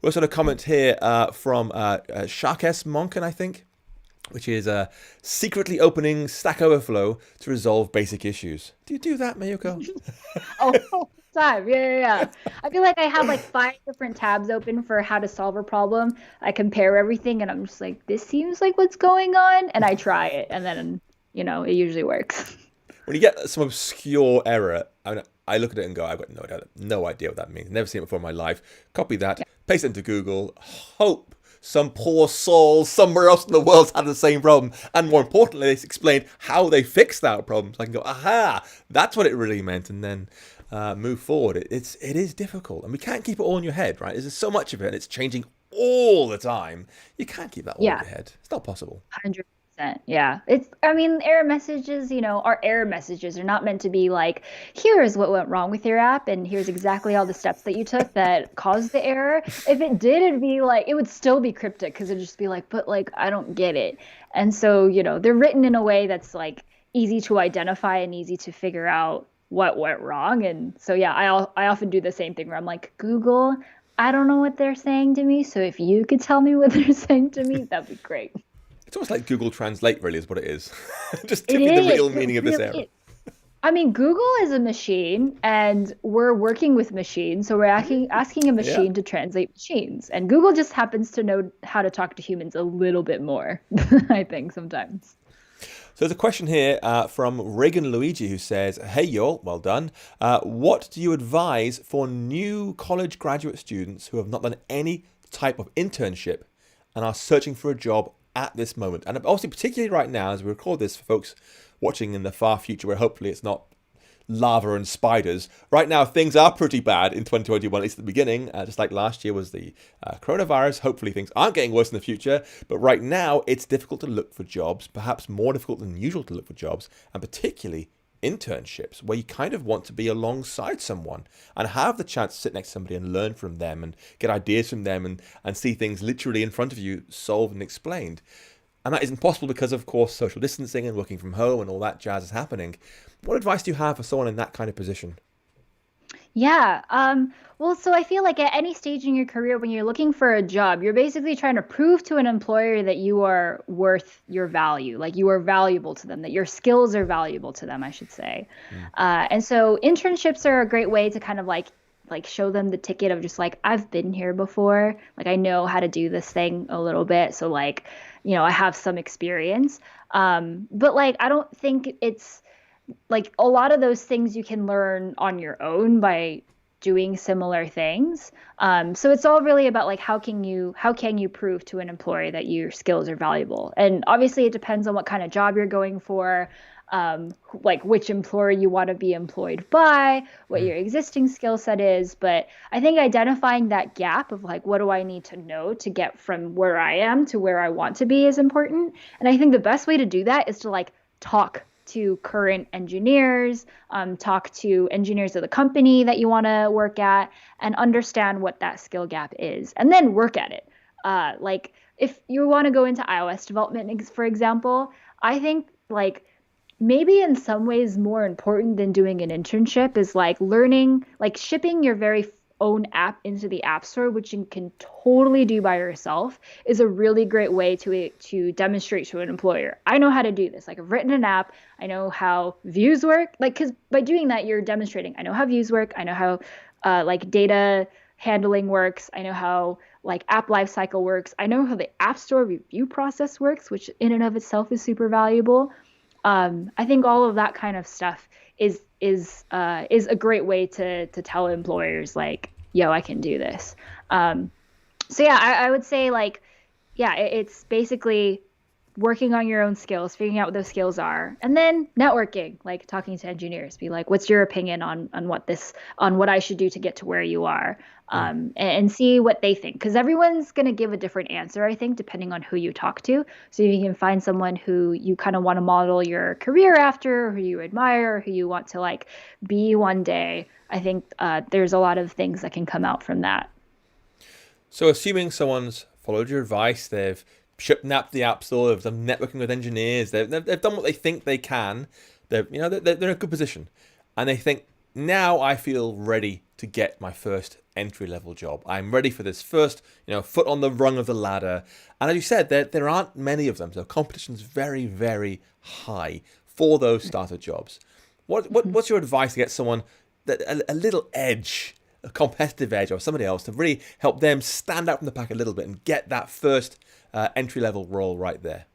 We also had a comment here from Sharkes Monken, I think, which is secretly opening Stack Overflow to resolve basic issues. Do you do that, Mayuko? Oh, all the time. Yeah, yeah, yeah. I feel like I have like five different tabs open for how to solve a problem. I compare everything and I'm just like, this seems like what's going on. And I try it. And then, it usually works. When you get some obscure error, I look at it and go, I've got no idea what that means. Never seen it before in my life. Copy that, Yeah. paste it into Google, hope some poor soul somewhere else in the world's had the same problem. And more importantly, they explained how they fixed that problem. So I can go, aha, that's what it really meant. And then move forward. It is difficult. And we can't keep it all in your head, right? There's so much of it and it's changing all the time. You can't keep that all in Yeah. your head. It's not possible. 100%. Yeah. I mean, error messages, are error messages. They're not meant to be like, here's what went wrong with your app, and here's exactly all the steps that you took that caused the error. If it did, it'd be like, it would still be cryptic because it'd just be like, but like, I don't get it. And so, they're written in a way that's like easy to identify and easy to figure out what went wrong. And so, yeah, I often do the same thing where I'm like, Google, I don't know what they're saying to me. So if you could tell me what they're saying to me, that'd be great. It's almost like Google Translate, really, is what it is. Just It give me the is. real It meaning of this really error. is. I mean, Google is a machine, and we're working with machines, so we're asking a Yeah. machine to translate machines. And Google just happens to know how to talk to humans a little bit more, I think, sometimes. So there's a question here from Reagan Luigi who says, "Hey y'all, well done. What do you advise for new college graduate students who have not done any type of internship and are searching for a job at this moment?" And also particularly right now, as we record this for folks watching in the far future, where hopefully it's not lava and spiders. Right now, things are pretty bad in 2021, at least at the beginning. Just like last year was the coronavirus. Hopefully, things aren't getting worse in the future. But right now, it's difficult to look for jobs, perhaps more difficult than usual to look for jobs, and particularly internships, where you kind of want to be alongside someone and have the chance to sit next to somebody and learn from them and get ideas from them and see things literally in front of you solved and explained. And that isn't possible because, of course, social distancing and working from home and all that jazz is happening. What advice do you have for someone in that kind of position? Yeah. Well, so I feel like at any stage in your career, when you're looking for a job, you're basically trying to prove to an employer that you are worth your value, like you are valuable to them, that your skills are valuable to them, I should say. Mm. And so internships are a great way to kind of like show them the ticket of just like I've been here before, like I know how to do this thing a little bit, so like I have some experience. But like I don't think it's like a lot of those things you can learn on your own by doing similar things. So it's all really about like how can you prove to an employer that your skills are valuable? And obviously it depends on what kind of job you're going for, like which employer you want to be employed by, what Mm. your existing skill set is. But I think identifying that gap of like what do I need to know to get from where I am to where I want to be is important. And I think the best way to do that is to like talk to current engineers, talk to engineers of the company that you want to work at, and understand what that skill gap is, and then work at it. Like if you want to go into iOS development, for example, I think like maybe in some ways more important than doing an internship is like learning, like shipping your very own app into the App Store, which you can totally do by yourself, is a really great way to demonstrate to an employer. I know how to do this. Like I've written an app. I know how views work. Like because by doing that, you're demonstrating. I know how views work. I know how like data handling works. I know how like app lifecycle works. I know how the App Store review process works, which in and of itself is super valuable. I think all of that kind of stuff is a great way to tell employers like, yo, I can do this. So yeah, I would say like, yeah, it's basically working on your own skills, figuring out what those skills are, and then networking, like talking to engineers, be like, what's your opinion on what I should do to get to where you are, Mm. and see what they think, because everyone's gonna give a different answer, I think, depending on who you talk to. So if you can find someone who you kind of want to model your career after, or who you admire, or who you want to like be one day, I think there's a lot of things that can come out from that. So assuming someone's followed your advice, they've shipped an app to the App Store, they've done networking with engineers, they've done what they think they can, they're in a good position, and they think, now I feel ready to get my first entry level job. I'm ready for this first, foot on the rung of the ladder. And as you said, there aren't many of them, so competition's very, very high for those starter jobs. What's your advice to get someone that a little edge, a competitive edge, or somebody else to really help them stand out from the pack a little bit and get that first entry level role right there?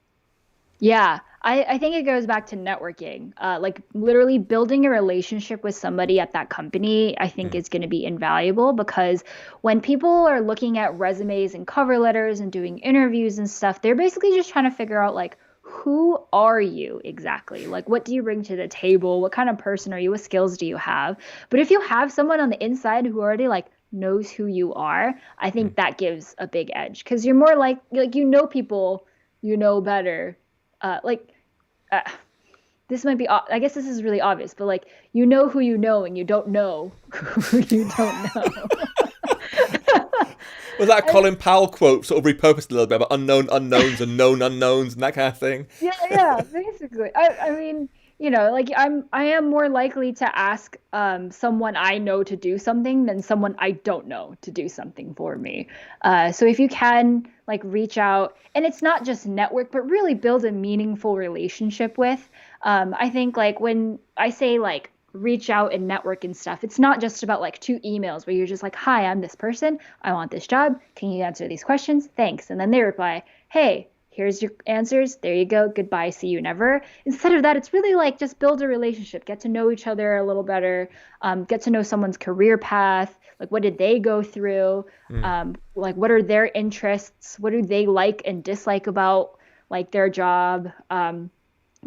Yeah, I think it goes back to networking. Like literally building a relationship with somebody at that company, I think Mm. is going to be invaluable because when people are looking at resumes and cover letters and doing interviews and stuff, they're basically just trying to figure out like, who are you exactly? Like, what do you bring to the table? What kind of person are you? What skills do you have? But if you have someone on the inside who already like knows who you are, I think Mm. that gives a big edge because you're more like people you know better, like uh, this might be, I guess this is really obvious, but like, you know who you know and you don't know who you don't know. Was that a Colin Powell quote, sort of repurposed a little bit about unknown unknowns and known unknowns and that kind of thing? Yeah, basically. I mean, like I am more likely to ask someone I know to do something than someone I don't know to do something for me. So if you can like reach out, and it's not just network, but really build a meaningful relationship with. I think like when I say like reach out and network and stuff, it's not just about like 2 emails where you're just like, hi, I'm this person, I want this job, can you answer these questions, thanks, and then they reply, hey, here's your answers, there you go, goodbye, see you never. Instead of that, it's really like just build a relationship, get to know each other a little better, get to know someone's career path, like what did they go through, like what are their interests, what do they like and dislike about like their job,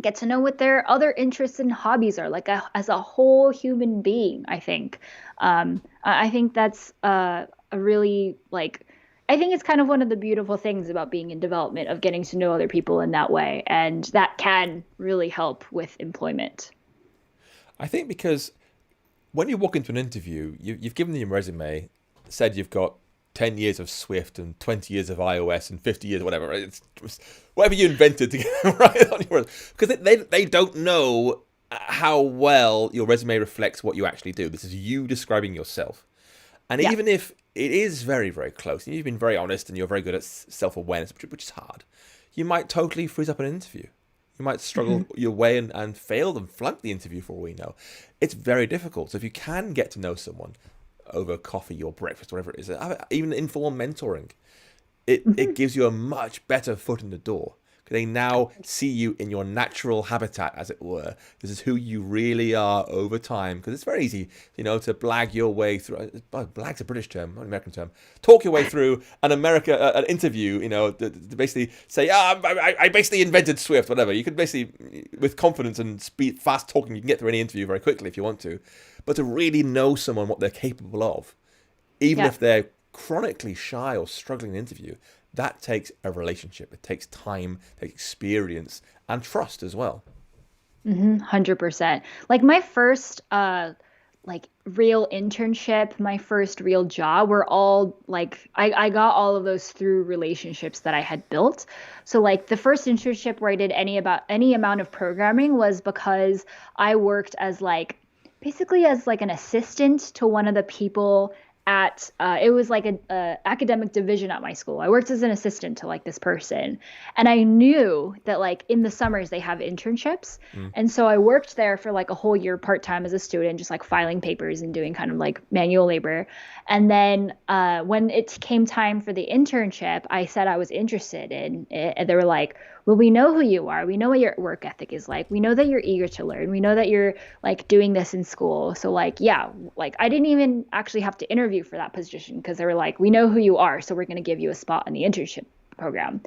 get to know what their other interests and hobbies are like as a whole human being. I think I think that's a really like, I think it's kind of one of the beautiful things about being in development, of getting to know other people in that way, and that can really help with employment. I think because when you walk into an interview, you've given them your resume, said you've got 10 years of Swift and 20 years of iOS and 50 years of whatever, right? It's whatever you invented to get right on your resume. Because they don't know how well your resume reflects what you actually do. This is you describing yourself. And Yeah. even if it is very, very close, and you've been very honest and you're very good at self-awareness, which is hard, you might totally freeze up an interview. You might struggle your way and fail and flunk the interview for all we know. It's very difficult. So if you can get to know someone over coffee or breakfast, whatever it is, even informal mentoring, it gives you a much better foot in the door. They now see you in your natural habitat, as it were. This is who you really are over time. Because it's very easy, to blag your way through. Blag's a British term, not an American term. Talk your way through an interview. To basically say, I basically invented Swift, whatever. You could basically, with confidence and speed, fast talking, you can get through any interview very quickly if you want to. But to really know someone, what they're capable of, even if they're chronically shy or struggling in an interview, that takes a relationship. It takes time, it takes experience, and trust as well. 100%. Like my first like real internship, my first real job were all like I got all of those through relationships that I had built. So like the first internship where I did any amount of programming was because I worked as like basically as like an assistant to one of the people at it was like a academic division at my school. I worked as an assistant to like this person, and I knew that like in the summers they have internships, and so I worked there for like a whole year part time as a student, just like filing papers and doing kind of like manual labor. And then when it came time for the internship, I said I was interested in it, and they were like, well, we know who you are. We know what your work ethic is like. We know that you're eager to learn. We know that you're like doing this in school. So like, yeah, like I didn't even actually have to interview for that position because they were like, we know who you are. So we're going to give you a spot in the internship program.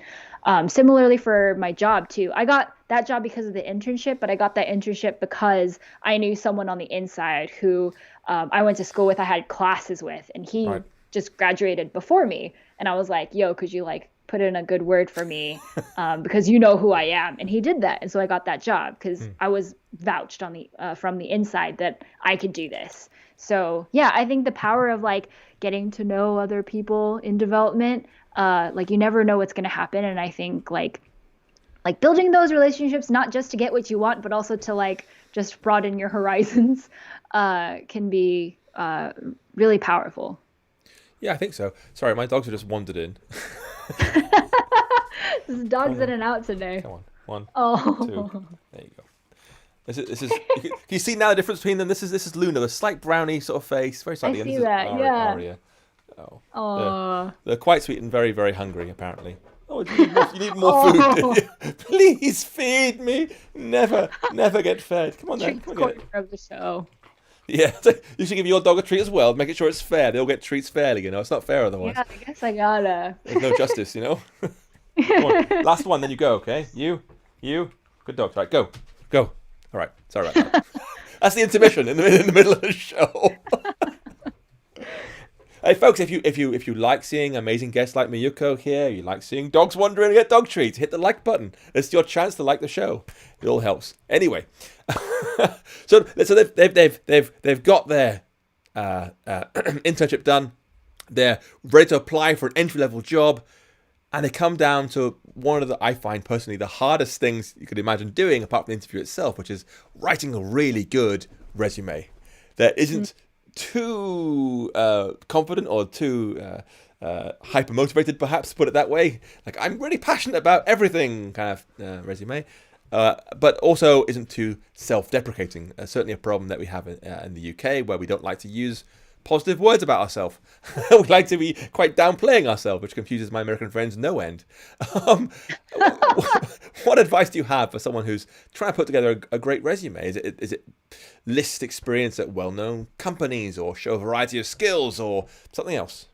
Similarly for my job too, I got that job because of the internship, but I got that internship because I knew someone on the inside who I went to school with, I had classes with, and he just graduated before me. And I was like, yo, could you like put in a good word for me because you know who I am. And he did that. And so I got that job because I was vouched on the from the inside that I could do this. So yeah, I think the power of like getting to know other people in development, like you never know what's going to happen. And I think like building those relationships, not just to get what you want, but also to like just broaden your horizons can be really powerful. Yeah, I think so. Sorry, my dogs have just wandered in. This dog's in and out today. Come on. One, Oh. two. There you go. This is. Can you see now the difference between them? This is Luna, the slight brownie sort of face, very slightly. I see this that. is Yeah. Oh. Oh. They're quite sweet and very, very hungry, apparently. Oh, you need more food, do you? Please feed me. Never get fed. Come on then. Come on, get it. Of the show. Yeah, you should give your dog a treat as well. Making sure it's fair. They all get treats fairly, It's not fair otherwise. Yeah, I guess I gotta. There's no justice, Come on. Last one, then you go, okay? You. Good dog. Right, go. All right. Sorry about that. That's the intermission in the middle of the show. Hey, folks, if you like seeing amazing guests like Mayuko here, you like seeing dogs wandering and get dog treats, hit the like button. It's your chance to like the show. It all helps. Anyway, so they've got their internship done. They're ready to apply for an entry-level job, and they come down to one of the, I find personally, the hardest things you could imagine doing, apart from the interview itself, which is writing a really good resume that isn't too confident or too hyper motivated, perhaps, to put it that way. Like, I'm really passionate about everything kind of resume, but also isn't too self-deprecating. Certainly a problem that we have in the UK, where we don't like to use positive words about ourselves. We like to be quite downplaying ourselves, which confuses my American friends no end. What advice do you have for someone who's trying to put together a great resume? Is it list experience at well-known companies, or show a variety of skills, or something else?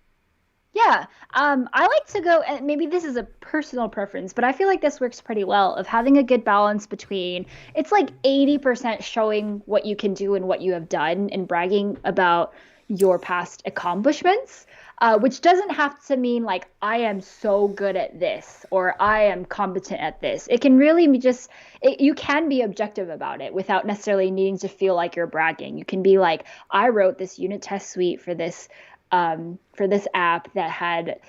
Yeah, I like to go, and maybe this is a personal preference, but I feel like this works pretty well of having a good balance between it's like 80% showing what you can do and what you have done and bragging about your past accomplishments, which doesn't have to mean like I am so good at this or I am competent at this. It can really be just you can be objective about it without necessarily needing to feel like you're bragging. You can be like, I wrote this unit test suite for this app that had,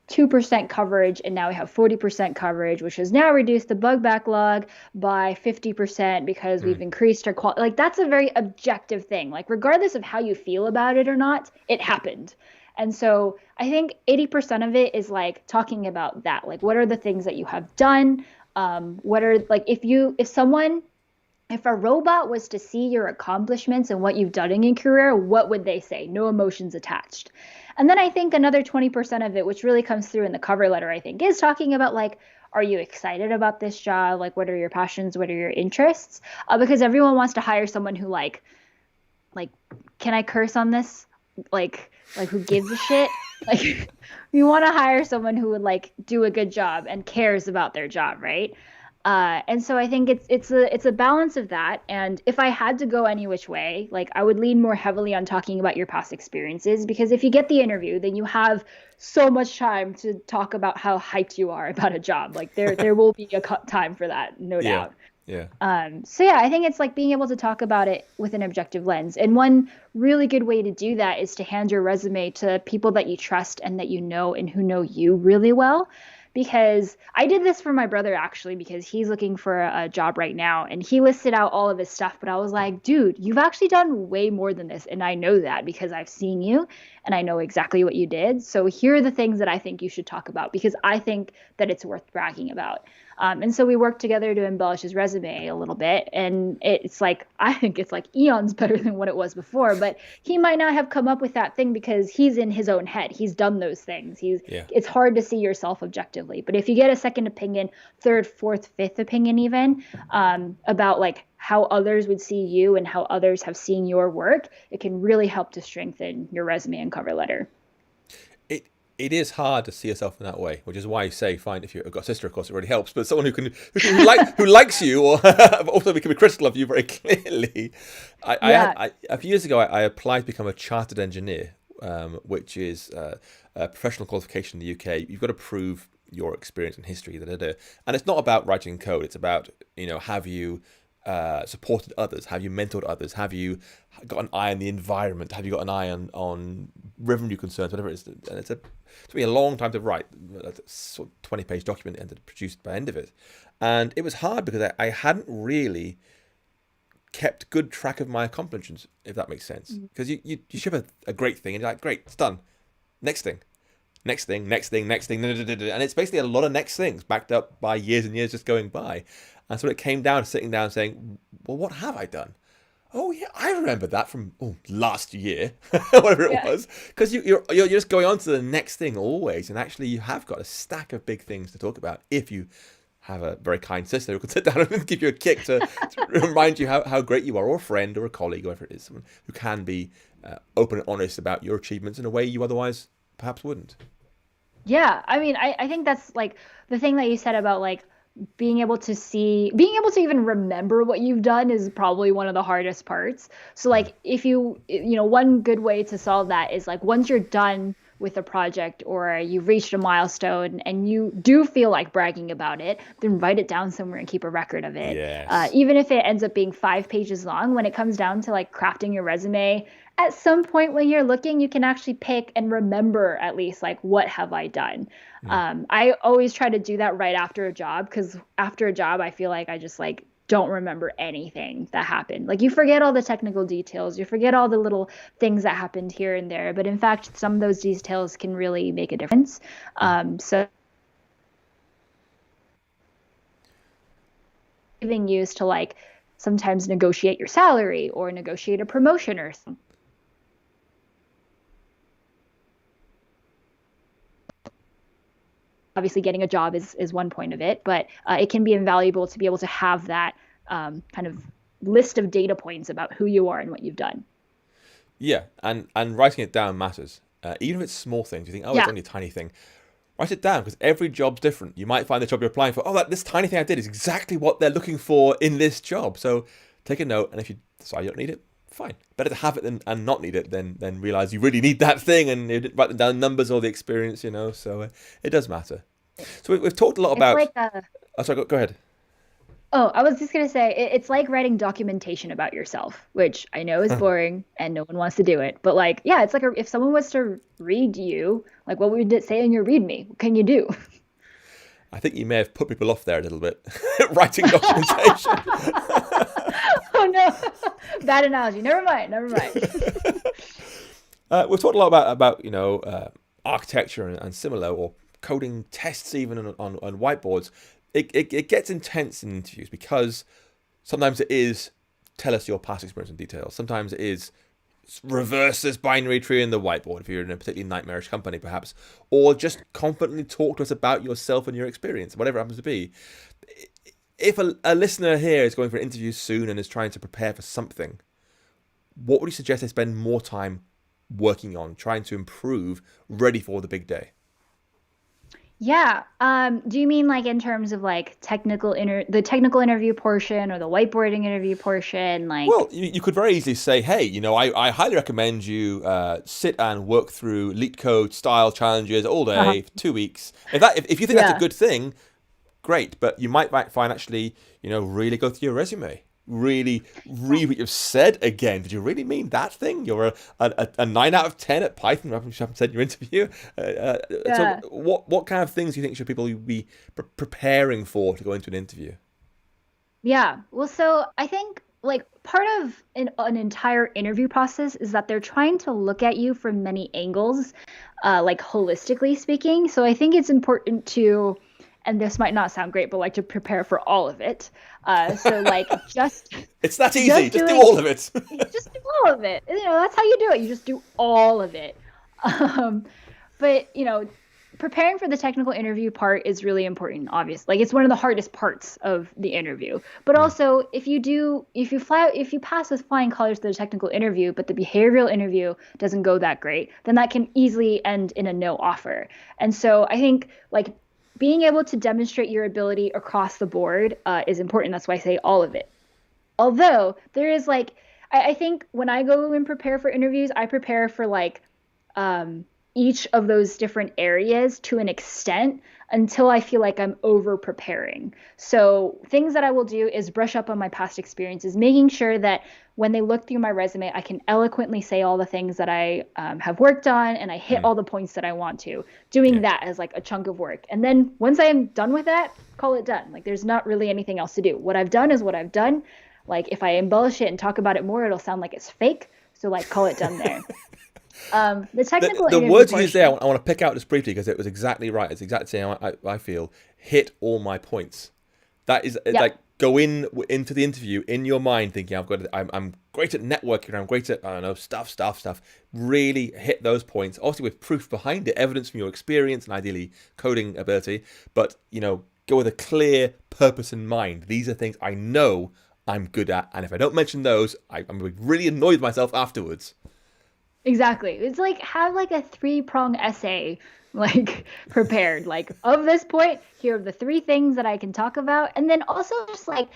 2% coverage, and now we have 40% coverage, which has now reduced the bug backlog by 50% because we've increased our quality. Like, that's a very objective thing. Like, regardless of how you feel about it or not, it happened. And so I think 80% of it is like talking about that. Like, what are the things that you have done? What are, like, if a robot was to see your accomplishments and what you've done in your career, what would they say? No emotions attached. And then I think another 20% of it, which really comes through in the cover letter, I think, is talking about like, are you excited about this job? Like, what are your passions? What are your interests? Because everyone wants to hire someone who like, can I curse on this? Like who gives a shit? Like, you want to hire someone who would like do a good job and cares about their job, right? And so I think it's a balance of that. And if I had to go any which way, like I would lean more heavily on talking about your past experiences, because if you get the interview, then you have so much time to talk about how hyped you are about a job. Like there will be a time for that, no doubt. Yeah. So yeah, I think it's like being able to talk about it with an objective lens. And one really good way to do that is to hand your resume to people that you trust and that you know and who know you really well. Because I did this for my brother, actually, because he's looking for a job right now, and he listed out all of his stuff, but I was like, dude, you've actually done way more than this, and I know that because I've seen you and I know exactly what you did. So here are the things that I think you should talk about, because I think that it's worth bragging about. And so we worked together to embellish his resume a little bit, and it's like, I think it's like eons better than what it was before, but he might not have come up with that thing because he's in his own head. He's done those things. It's hard to see yourself objectively, but if you get a second opinion, third, fourth, fifth opinion even, about like how others would see you and how others have seen your work, it can really help to strengthen your resume and cover letter. It is hard to see yourself in that way, which is why I say, fine, if you've got a sister, of course, it really helps. But someone who likes you, or also can be critical of you very clearly. A few years ago, I applied to become a chartered engineer, which is a professional qualification in the UK. You've got to prove your experience and history, and it's not about writing code. It's about, have you supported others? Have you mentored others? Have you got an eye on the environment? Have you got an eye on revenue concerns, whatever it is? And it took me a long time to write a sort of 20-page document and produced by the end of it. And it was hard because I hadn't really kept good track of my accomplishments, if that makes sense. Because you ship a great thing and you're like, great, it's done. Next thing. Next thing. And it's basically a lot of next things backed up by years and years just going by. And so it came down to sitting down and saying, well, what have I done? Oh, yeah, I remember that from last year, whatever it was. Because you're just going on to the next thing always. And actually, you have got a stack of big things to talk about if you have a very kind sister who can sit down and give you a kick to remind you how great you are, or a friend or a colleague, or whatever it is, someone who can be open and honest about your achievements in a way you otherwise perhaps wouldn't. Yeah, I mean, I think that's like the thing that you said about like being able to even remember what you've done is probably one of the hardest parts. So like if one good way to solve that is like once you're done with a project or you've reached a milestone and you do feel like bragging about it, then write it down somewhere and keep a record of it. Yes. Even if it ends up being 5 pages long, when it comes down to like crafting your resume, at some point when you're looking, you can actually pick and remember at least like what have I done. I always try to do that right after a job because after a job, I feel like I just like don't remember anything that happened. Like you forget all the technical details, you forget all the little things that happened here and there. But in fact, some of those details can really make a difference. So being used to like sometimes negotiate your salary or negotiate a promotion or something. Obviously getting a job is one point of it, but it can be invaluable to be able to have that kind of list of data points about who you are and what you've done. Yeah, and writing it down matters. Even if it's small things, you think, oh, it's Yeah. only a tiny thing. Write it down because every job's different. You might find the job you're applying for, oh, this tiny thing I did is exactly what they're looking for in this job. So take a note, and if you decide you don't need it, fine. Better to have it and not need it than realize you really need that thing and you didn't write them down numbers or the experience, So it does matter. So we've talked a lot It's about. like Oh, sorry, go ahead. oh, I was just gonna say it's like writing documentation about yourself, which I know is boring and no one wants to do it. But like, yeah, it's like if someone was to read you, like what would it say in your README? What can you do? I think you may have put people off there a little bit, writing documentation. Oh no, bad analogy. Never mind. Never mind. We've talked a lot about architecture and similar, or coding tests even on whiteboards. It gets intense in interviews because sometimes it is tell us your past experience in detail. Sometimes it is reverse this binary tree in the whiteboard if you're in a particularly nightmarish company perhaps, or just confidently talk to us about yourself and your experience, whatever it happens to be. If a listener here is going for an interview soon and is trying to prepare for something, what would you suggest they spend more time working on, trying to improve, ready for the big day? Yeah. Do you mean like in terms of like the technical interview portion or the whiteboarding interview portion? Well, Like, you could very easily say, hey, I highly recommend you sit and work through Leet Code style challenges all uh day for 2 weeks. If you think that's a yeah. good thing, great. But you might find actually, really go through your resume. Really read what you've said again. Did you really mean that thing? You're a 9 out of 10 at Python, you haven't said in your interview. So Yeah. what kind of things do you think should people be preparing for to go into an interview? Yeah. Well, so I think like part of an entire interview process is that they're trying to look at you from many angles, like holistically speaking. So I think it's important to, and this might not sound great, but like to prepare for all of it. So like It's that easy. just Just do doing all of it. just do all of it. That's how you do it. You just do all of it. Um, but preparing for the technical interview part is really important, obviously. Like it's one of the hardest parts of the interview. But Mm, also, if you pass with flying colors to the technical interview, but the behavioral interview doesn't go that great, then that can easily end in a no offer. And so I think like being able to demonstrate your ability across the board is important. That's why I say all of it. Although there is like, I think when I go and prepare for interviews, I prepare for like um, each of those different areas to an extent until I feel like I'm over preparing. So things that I will do is brush up on my past experiences, making sure that when they look through my resume, I can eloquently say all the things that I have worked on and I hit mm, all the points that I want to, doing yeah. that as like a chunk of work. And then once I am done with that, call it done. Like there's not really anything else to do. What I've done is what I've done. Like if I embellish it and talk about it more, it'll sound like it's fake. So like call it done there. The technical The interview words you used there, portion. I want to pick out just briefly because it was exactly right. It's exactly the same. I feel hit all my points. That is like Yep. go into the interview in your mind thinking I'm great at networking. I'm great at I don't know stuff. Really hit those points. Obviously with proof behind it, evidence from your experience and ideally coding ability. But go with a clear purpose in mind. These are things I know I'm good at, and if I don't mention those, I'm really annoyed with myself afterwards. Exactly. It's like have like a three-prong essay like prepared. Like of this point, here are the three things that I can talk about. And then also just like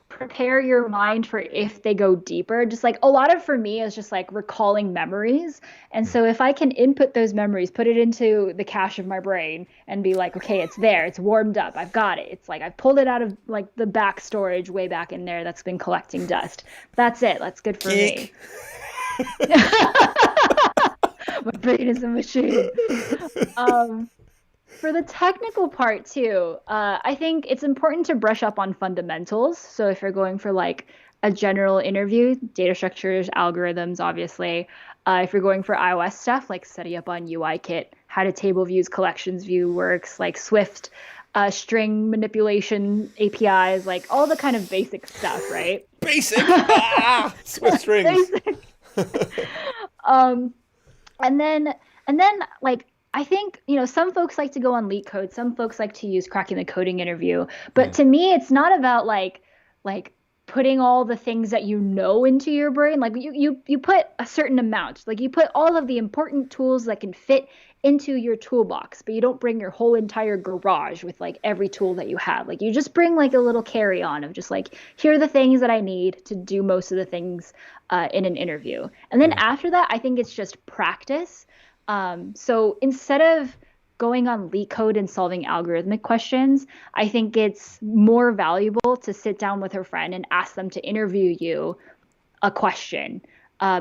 prepare your mind for if they go deeper. Just like a lot of for me is just like recalling memories. And Mm. so if I can input those memories, put it into the cache of my brain and be like, okay, it's there, it's warmed up, I've got it. It's like I've pulled it out of like the back storage way back in there that's been collecting dust. That's it. That's good for me. Geek. My brain is a machine. Um, for the technical part too, I think it's important to brush up on fundamentals. So if you're going for like a general interview, data structures, algorithms, obviously. If you're going for iOS stuff, like setting up on UIKit, how to table views, collections view works, like Swift, string manipulation APIs, like all the kind of basic stuff, right? Basic. Swift strings. Basic. Um, and then and then like I think, some folks like to go on leak code, some folks like to use cracking the coding interview. But Mm. to me, it's not about like putting all the things that you know into your brain. Like you put a certain amount. Like you put all of the important tools that can fit into your toolbox, but you don't bring your whole entire garage with like every tool that you have. Like you just bring like a little carry-on of just like, here are the things that I need to do most of the things in an interview. And then Mm. after that, I think it's just practice. So instead of going on leak code and solving algorithmic questions, I think it's more valuable to sit down with a friend and ask them to interview you a question.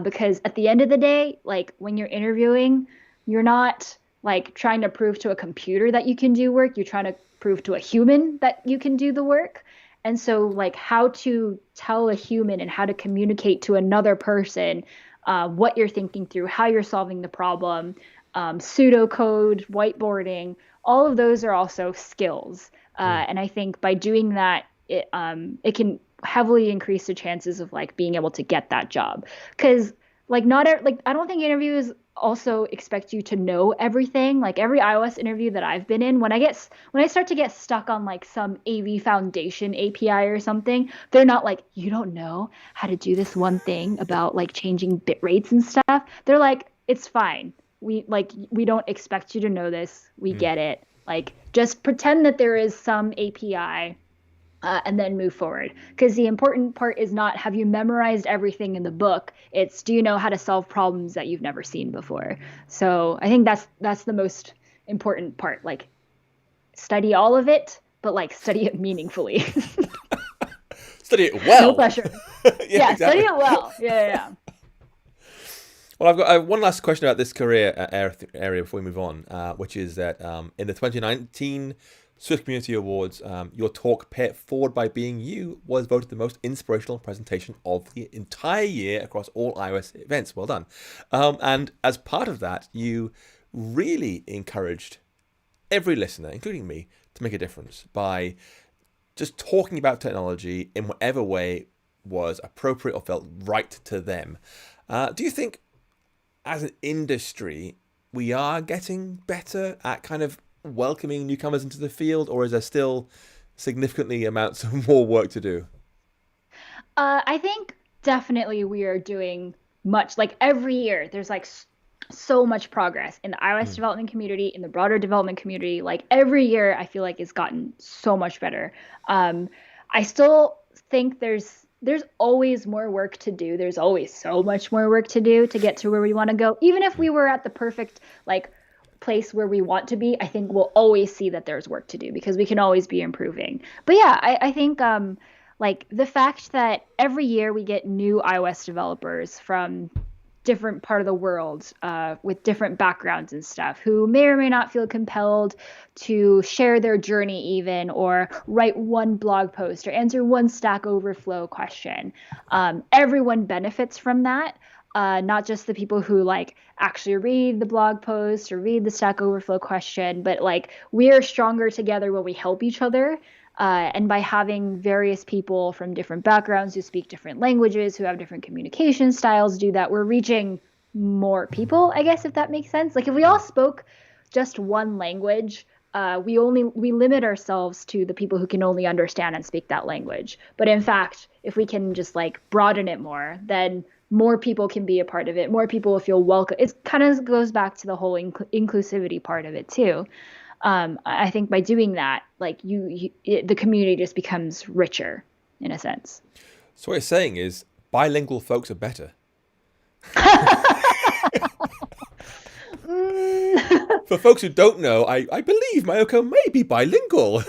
Because at the end of the day, like when you're interviewing, you're not like trying to prove to a computer that you can do work. You're trying to prove to a human that you can do the work. And so, like, how to tell a human and how to communicate to another person what you're thinking through, how you're solving the problem, pseudocode, whiteboarding, all of those are also skills. Mm. And I think by doing that, it can heavily increase the chances of like being able to get that job. Because like like I don't think interviews also expect you to know everything. Like every iOS interview that I've been in, when I start to get stuck on like some AV Foundation API or something, they're not like, you don't know how to do this one thing about like changing bit rates and stuff. They're like, it's fine. We don't expect you to know this. We Mm. get it. Like just pretend that there is some API and then move forward. Because the important part is not have you memorized everything in the book. It's do you know how to solve problems that you've never seen before. So I think that's the most important part. Like study all of it, but like study it meaningfully. Study it No well. pressure. Yeah, Yeah, study exactly. it well. Yeah. Well, I have one last question about this career area before we move on, which is that in the 2019 Swift Community Awards, your talk "Pay It Forward by Being You" was voted the most inspirational presentation of the entire year across all iOS events. Well done. And as part of that, you really encouraged every listener, including me, to make a difference by just talking about technology in whatever way was appropriate or felt right to them. Do you think as an industry, we are getting better at kind of welcoming newcomers into the field, or is there still significantly amounts of more work to do? I think definitely we are doing much. Like every year, there's like so much progress in the iOS Mm. development community, in the broader development community. Like every year, I feel like it's gotten so much better. Um, I still think there's always more work to do. There's always so much more work to do to get to where we want to go. Even if we were at the perfect like place where we want to be, I think we'll always see that there's work to do because we can always be improving. But yeah, I think like the fact that every year we get new iOS developers from different part of the world with different backgrounds and stuff who may or may not feel compelled to share their journey even or write one blog post or answer one Stack Overflow question. Everyone benefits from that. Not just the people who like actually read the blog post or read the Stack Overflow question, but like we are stronger together when we help each other. And by having various people from different backgrounds who speak different languages, who have different communication styles do that, we're reaching more people, I guess, if that makes sense. Like if we all spoke just one language, we limit ourselves to the people who can only understand and speak that language. But in fact, if we can just like broaden it more, then more people can be a part of it. More people will feel welcome. It kind of goes back to the whole inclusivity part of it too. I think by doing that, like the community just becomes richer in a sense. So what you're saying is bilingual folks are better. For folks who don't know, I believe Mayuko may be bilingual.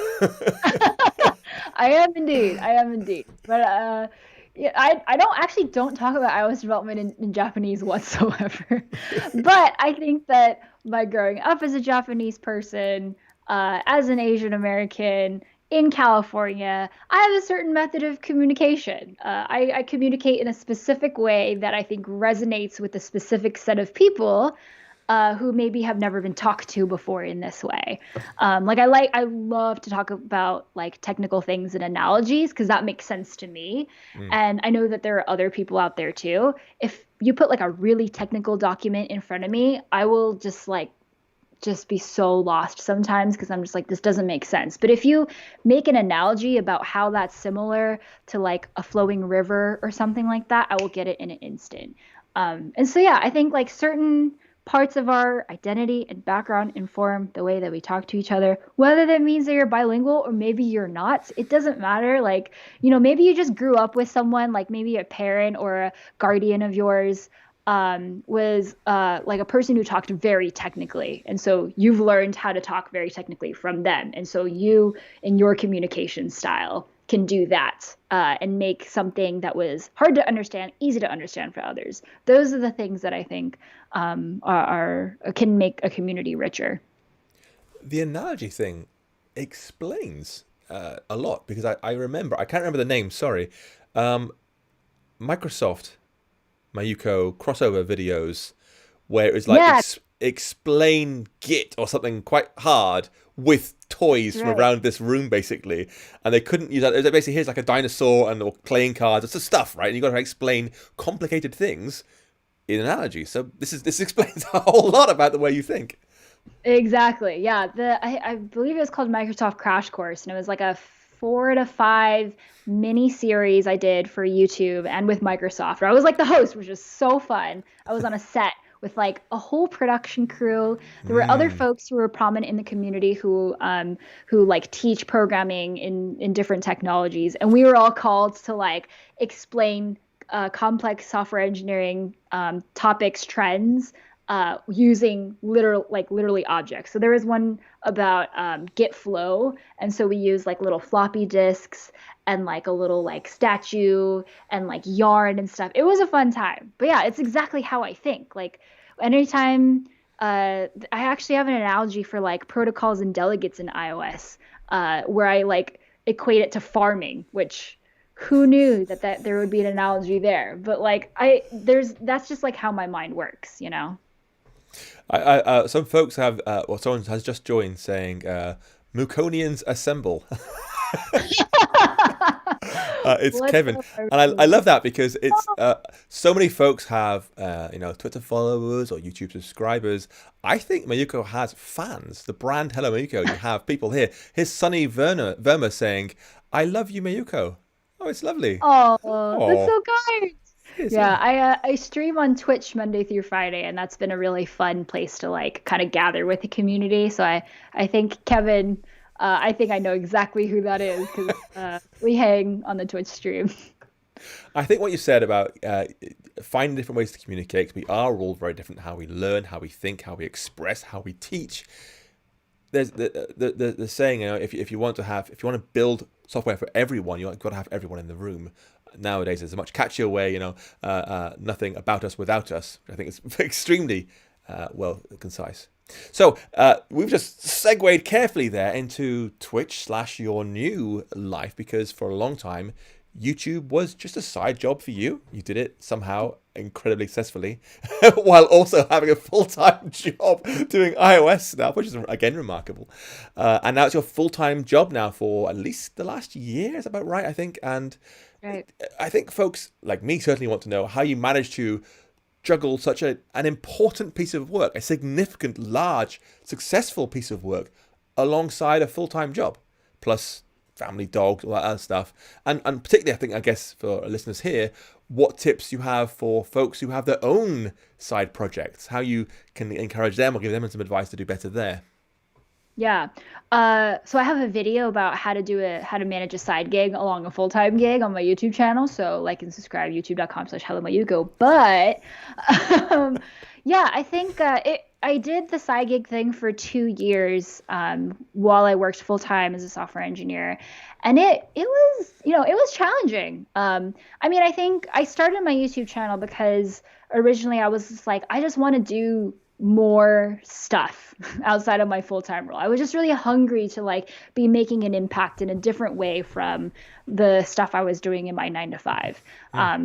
I am indeed. I am indeed. But yeah, I don't talk about iOS development in Japanese whatsoever. But I think that by growing up as a Japanese person, as an Asian American in California, I have a certain method of communication. I communicate in a specific way that I think resonates with a specific set of people who maybe have never been talked to before in this way. I love to talk about like technical things and analogies because that makes sense to me. And I know that there are other people out there too. If you put like a really technical document in front of me, I will just be so lost sometimes because I'm just like, this doesn't make sense. But if you make an analogy about how that's similar to like a flowing river or something like that, I will get it in an instant. And so, yeah, I think like certain parts of our identity and background inform the way that we talk to each other, whether that means that you're bilingual or maybe you're not. It doesn't matter. Like, maybe you just grew up with someone, like maybe a parent or a guardian of yours was like a person who talked very technically. And so you've learned how to talk very technically from them. And so you, in your communication style, can do that and make something that was hard to understand easy to understand for others. Those are the things that I think can make a community richer. The analogy thing explains a lot because I remember, I can't remember the name, sorry. Microsoft Mayuko crossover videos where it was like Yeah, explain Git or something quite hard with toys from right. around this room basically, and they couldn't use that. It was basically, here's like a dinosaur and or playing cards. It's the stuff, right? And you got to explain complicated things in analogy. So this explains a whole lot about the way you think. Exactly. Yeah. I believe it was called Microsoft Crash Course, and it was like a 4 to 5 mini series I did for YouTube and with Microsoft. Where I was like the host, which was so fun. I was on a set with like a whole production crew. There were other folks who were prominent in the community who like teach programming in different technologies, and we were all called to like explain complex software engineering topics, trends, using literally objects. So there was one about Git flow, and so we used like little floppy disks and like a little like statue and like yarn and stuff. It was a fun time. But yeah, it's exactly how I think. Like anytime I actually have an analogy for like protocols and delegates in iOS, where I like equate it to farming, which who knew that there would be an analogy there? But like that's just like how my mind works. Some folks have, or someone has just joined saying, Mukonians assemble. It's What's Kevin, up, and I everybody? love that because it's so many folks have Twitter followers or YouTube subscribers. I think Mayuko has fans. The brand Hello Mayuko. You have people here. Here's Sunny Verma saying, "I love you, Mayuko." Oh, it's lovely. Oh, that's Oh, so kind. it is, Yeah, yeah. I stream on Twitch Monday through Friday, and that's been a really fun place to like kind of gather with the community. So I think Kevin, I think I know exactly who that is because we hang on the Twitch stream. I think what you said about finding different ways to communicate, 'cause we are all very different, how we learn, how we think, how we express, how we teach. There's the saying, if you want to build software for everyone, you've got to have everyone in the room. Nowadays, there's a much catchier way, nothing about us without us. I think it's extremely well concise. So we've just segued carefully there into Twitch/your new life, because for a long time YouTube was just a side job for you. You did it somehow incredibly successfully while also having a full-time job doing iOS stuff, which is again remarkable. And now it's your full-time job now for at least the last year. Is that about right, I think? And Right. I think folks like me certainly want to know how you manage to juggle such an important piece of work, a significant, large, successful piece of work alongside a full-time job, plus family, dogs, all that other stuff. And particularly, I guess, for listeners here, what tips you have for folks who have their own side projects, how you can encourage them or give them some advice to do better there. Yeah. So I have a video about how to manage a side gig along a full-time gig on my YouTube channel. So like and subscribe youtube.com/hello Mayuko. But yeah, I think I did the side gig thing for 2 years while I worked full-time as a software engineer. And it was, it was challenging. I mean, I think I started my YouTube channel because originally I was just like, I just want to do more stuff outside of my full-time role. I was just really hungry to like be making an impact in a different way from the stuff I was doing in my 9 to 5.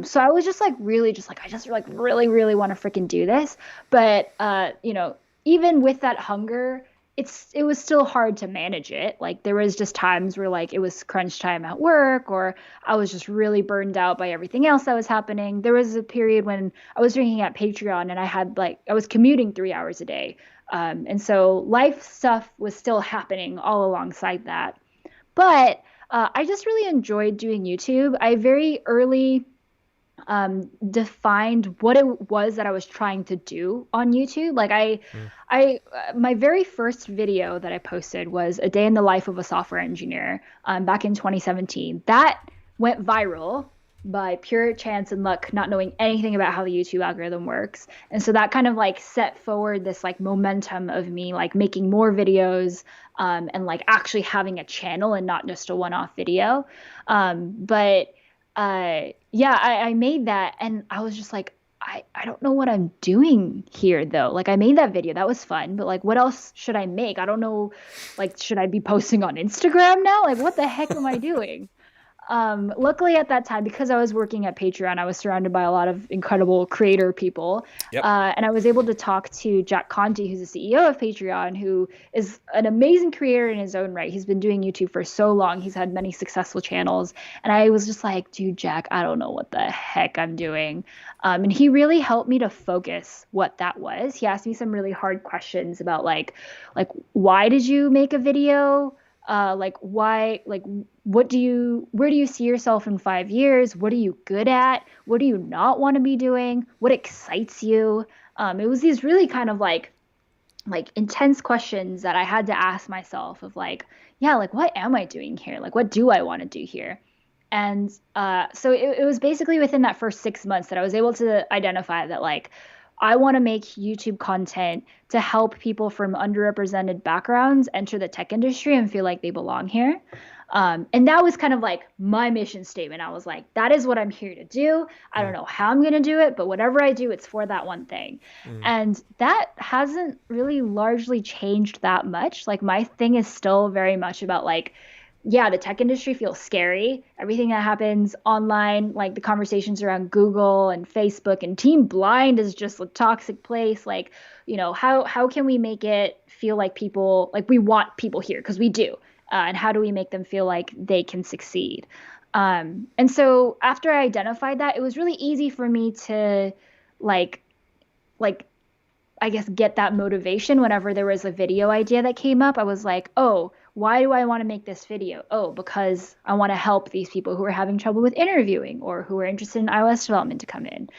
So I was just like really just like I just like really really want to freaking do this. But even with that hunger, it was still hard to manage it. Like there was just times where like it was crunch time at work, or I was just really burned out by everything else that was happening. There was a period when I was drinking at Patreon and I was commuting 3 hours a day. And so life stuff was still happening all alongside that. But I just really enjoyed doing YouTube. I very early defined what it was that I was trying to do on YouTube. Like my very first video that I posted was a day in the life of a software engineer back in 2017. That went viral by pure chance and luck, not knowing anything about how the YouTube algorithm works. And so that kind of like set forward this like momentum of me like making more videos and like actually having a channel and not just a one-off video. Yeah, I made that and I was just like, I don't know what I'm doing here though. Like I made that video, that was fun, but like what else should I make? I don't know, like should I be posting on Instagram now? Like what the heck am I doing? Luckily at that time, because I was working at Patreon, I was surrounded by a lot of incredible creator people. Yep. And I was able to talk to Jack Conte, who's the CEO of Patreon, who is an amazing creator in his own right. He's been doing YouTube for so long. He's had many successful channels. And I was just like, dude, Jack, I don't know what the heck I'm doing. And he really helped me to focus what that was. He asked me some really hard questions about like why did you make a video? Like why, like where do you see yourself in 5 years? What are you good at? What do you not want to be doing? What excites you? It was these really kind of like intense questions that I had to ask myself of like, yeah, like what am I doing here? Like what do I want to do here? And so it was basically within that first 6 months that I was able to identify that like I want to make YouTube content to help people from underrepresented backgrounds enter the tech industry and feel like they belong here. And that was kind of like my mission statement. I was like, that is what I'm here to do. I don't know how I'm going to do it, but whatever I do, it's for that one thing. And that hasn't really largely changed that much. Like my thing is still very much about like, yeah, the tech industry feels scary. Everything that happens online, like the conversations around Google and Facebook and Team Blind is just a toxic place. Like, how can we make it feel like people, like we want people here because we do. And how do we make them feel like they can succeed? And so after I identified that, it was really easy for me to like I guess get that motivation whenever there was a video idea that came up. I was like, oh, why do I want to make this video? Oh, because I want to help these people who are having trouble with interviewing or who are interested in iOS development to come in.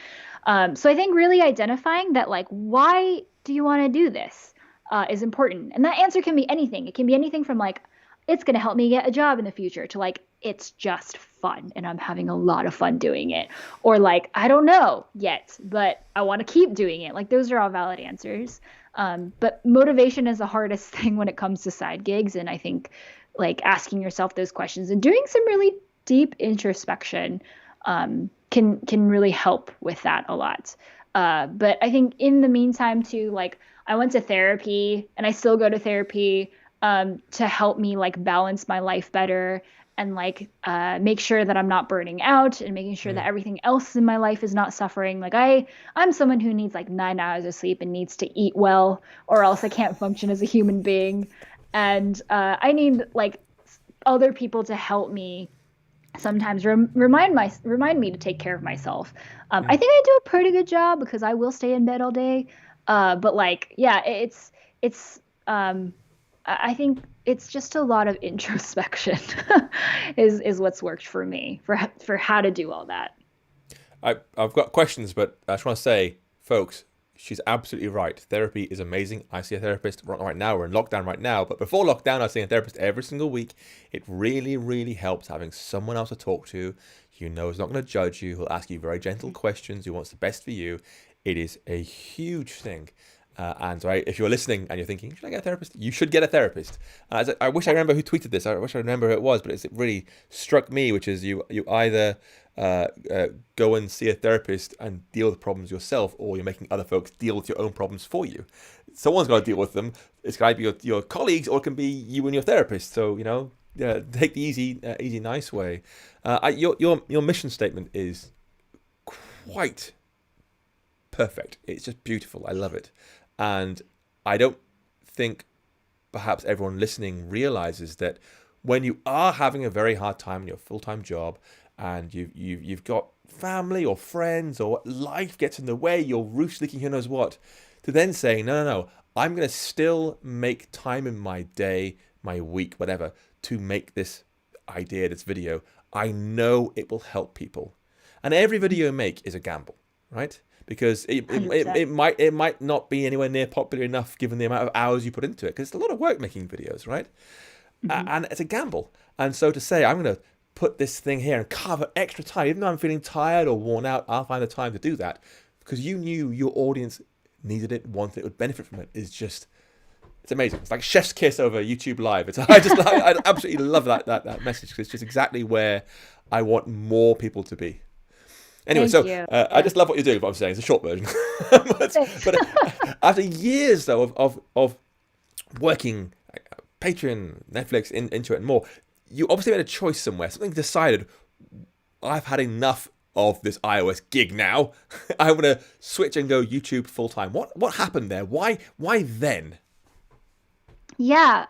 So I think really identifying that, like, why do you want to do this is important. And that answer can be anything. It can be anything from like, it's going to help me get a job in the future to like, it's just fun and I'm having a lot of fun doing it. Or like, I don't know yet, but I want to keep doing it. Like those are all valid answers. But motivation is the hardest thing when it comes to side gigs. And I think like asking yourself those questions and doing some really deep introspection can really help with that a lot. But I think in the meantime too, like I went to therapy and I still go to therapy to help me like balance my life better and like make sure that I'm not burning out and making sure that everything else in my life is not suffering. Like I'm someone who needs like 9 hours of sleep and needs to eat well, or else I can't function as a human being. And I need like other people to help me sometimes remind me to take care of myself. I think I do a pretty good job because I will stay in bed all day. But like, yeah, I think it's just a lot of introspection is what's worked for me for how to do all that. I've got questions, but I just want to say, folks, she's absolutely right. Therapy is amazing. I see a therapist right now. We're in lockdown right now, but before lockdown, I was seeing a therapist every single week. It really, really helps having someone else to talk to. You know, is not going to judge you. He'll ask you very gentle questions. Who wants the best for you? It is a huge thing. And so if you're listening and you're thinking, should I get a therapist? You should get a therapist. I wish I remember who tweeted this. I wish I remember who it was, but it really struck me, which is you either go and see a therapist and deal with problems yourself, or you're making other folks deal with your own problems for you. Someone's got to deal with them. It's got to be your colleagues, or it can be you and your therapist. So, take the easy, nice way. Your mission statement is quite perfect. It's just beautiful. I love it. And I don't think perhaps everyone listening realizes that when you are having a very hard time in your full-time job, and you've got family or friends, or life gets in the way, you're roof leaking, who knows what, to then say, no, I'm going to still make time in my day, my week, whatever, to make this idea, this video. I know it will help people. And every video you make is a gamble, right? Because it might not be anywhere near popular enough given the amount of hours you put into it, because it's a lot of work making videos, right? Mm-hmm. And it's a gamble. And so to say, I'm going to put this thing here and carve out extra time, even though I'm feeling tired or worn out, I'll find the time to do that, because you knew your audience needed it, wanted it, would benefit from it, is just, it's amazing. It's like chef's kiss over YouTube Live. I absolutely love that message, because it's just exactly where I want more people to be. Anyway, I just love what you're doing, what I'm saying. It's a short version. but after years, though, of working Patreon, Netflix, into it and more, you obviously made a choice somewhere. Something decided, I've had enough of this iOS gig now. I want to switch and go YouTube full time. What happened there? Why then? Yeah.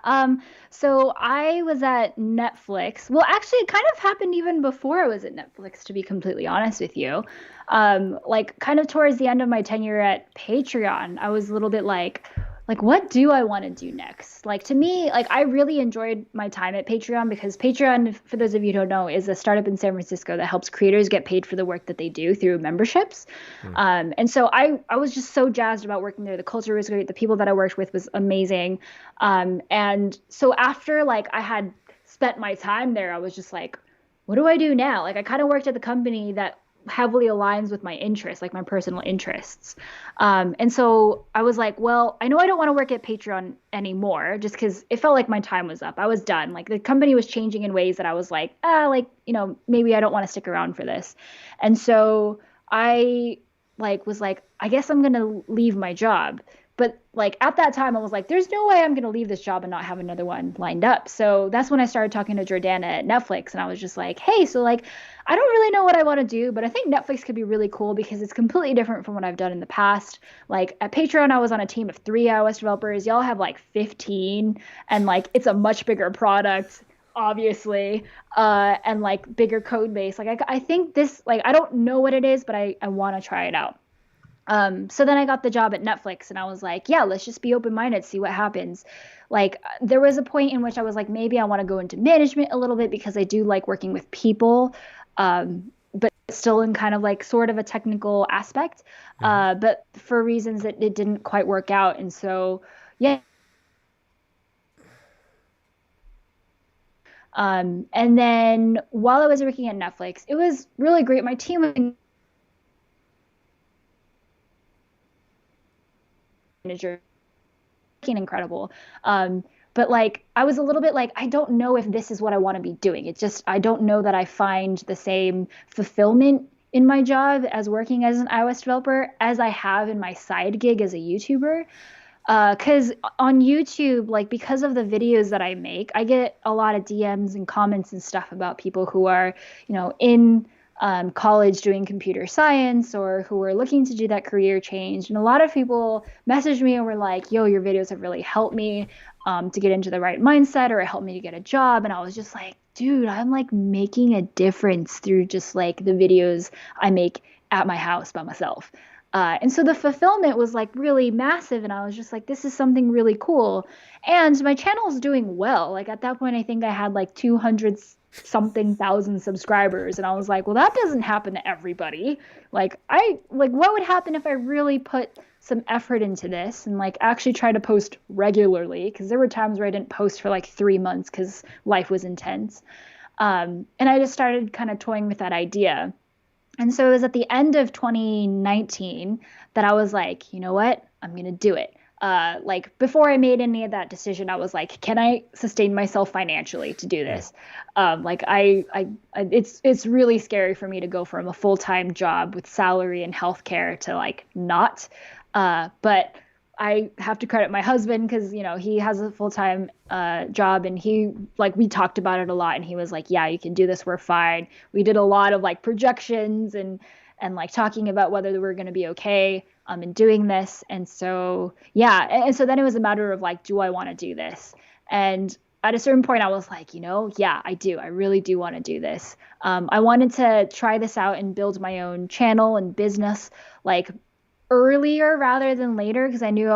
So I was at Netflix. Well, actually, it kind of happened even before I was at Netflix, to be completely honest with you. Like kind of towards the end of my tenure at Patreon, I was a little bit like, what do I want to do next? Like, to me, like, I really enjoyed my time at Patreon, because Patreon, for those of you who don't know, is a startup in San Francisco that helps creators get paid for the work that they do through memberships. And so I was just so jazzed about working there. The culture was great. The people that I worked with was amazing. And so after, like, I had spent my time there, I was just like, what do I do now? Like, I kind of worked at the company that heavily aligns with my interests, like my personal interests. And so I was like, well, I know I don't want to work at Patreon anymore, just because it felt like my time was up. I was done. Like, the company was changing in ways that I was like, maybe I don't want to stick around for this. And so I was like, I guess I'm going to leave my job. But like at that time, I was like, there's no way I'm going to leave this job and not have another one lined up. So that's when I started talking to Jordana at Netflix. And I was just like, hey, so like, I don't really know what I want to do, but I think Netflix could be really cool because it's completely different from what I've done in the past. Like at Patreon, I was on a team of 3 iOS developers. Y'all have like 15, and like it's a much bigger product, obviously, and like bigger code base. Like I think this, like, I don't know what it is, but I want to try it out. So then I got the job at Netflix, and I was like, yeah, let's just be open-minded, see what happens. Like, there was a point in which I was like, maybe I want to go into management a little bit, because I do like working with people, but still in kind of like sort of a technical aspect. But for reasons that it didn't quite work out. And so, yeah. And then while I was working at Netflix, it was really great. My team was manager, incredible. But like, I was a little bit like, I don't know if this is what I want to be doing. It's just, I don't know that I find the same fulfillment in my job as working as an iOS developer as I have in my side gig as a YouTuber. Because on YouTube, like, because of the videos that I make, I get a lot of DMs and comments and stuff about people who are, in college doing computer science, or who are looking to do that career change. And a lot of people messaged me and were like, yo, your videos have really helped me to get into the right mindset, or it helped me to get a job. And I was just like, dude, I'm like making a difference through just like the videos I make at my house by myself. And so the fulfillment was like really massive. And I was just like, this is something really cool. And my channel is doing well. Like at that point, I think I had like 200 something thousand subscribers. And I was like, well, that doesn't happen to everybody. What would happen if I really put some effort into this and like actually try to post regularly? Because there were times where I didn't post for like 3 months because life was intense. And I just started kind of toying with that idea. And so it was at the end of 2019 that I was like, you know what? I'm going to do it. Like before I made any of that decision, I was like, can I sustain myself financially to do this? It's really scary for me to go from a full-time job with salary and healthcare to like not. But I have to credit my husband because, you know, he has a full-time job and he like we talked about it a lot and he was like, yeah, you can do this. We're fine. We did a lot of like projections and like talking about whether we were going to be okay in doing this. And so, yeah. And so then it was a matter of like, do I want to do this? And at a certain point, I was like, you know, yeah, I do. I really do want to do this. I wanted to try this out and build my own channel and business like earlier rather than later because I knew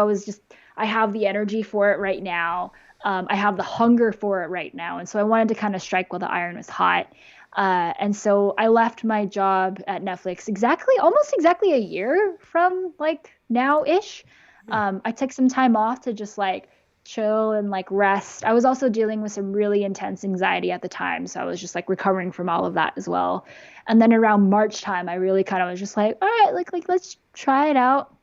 I have the energy for it right now. I have the hunger for it right now. And so I wanted to kind of strike while the iron was hot. And so I left my job at Netflix almost exactly a year from like now-ish. I took some time off to just like chill and like rest. I was also dealing with some really intense anxiety at the time. So I was just like recovering from all of that as well. And then around March time, I really kind of was just like, all right, like let's try it out.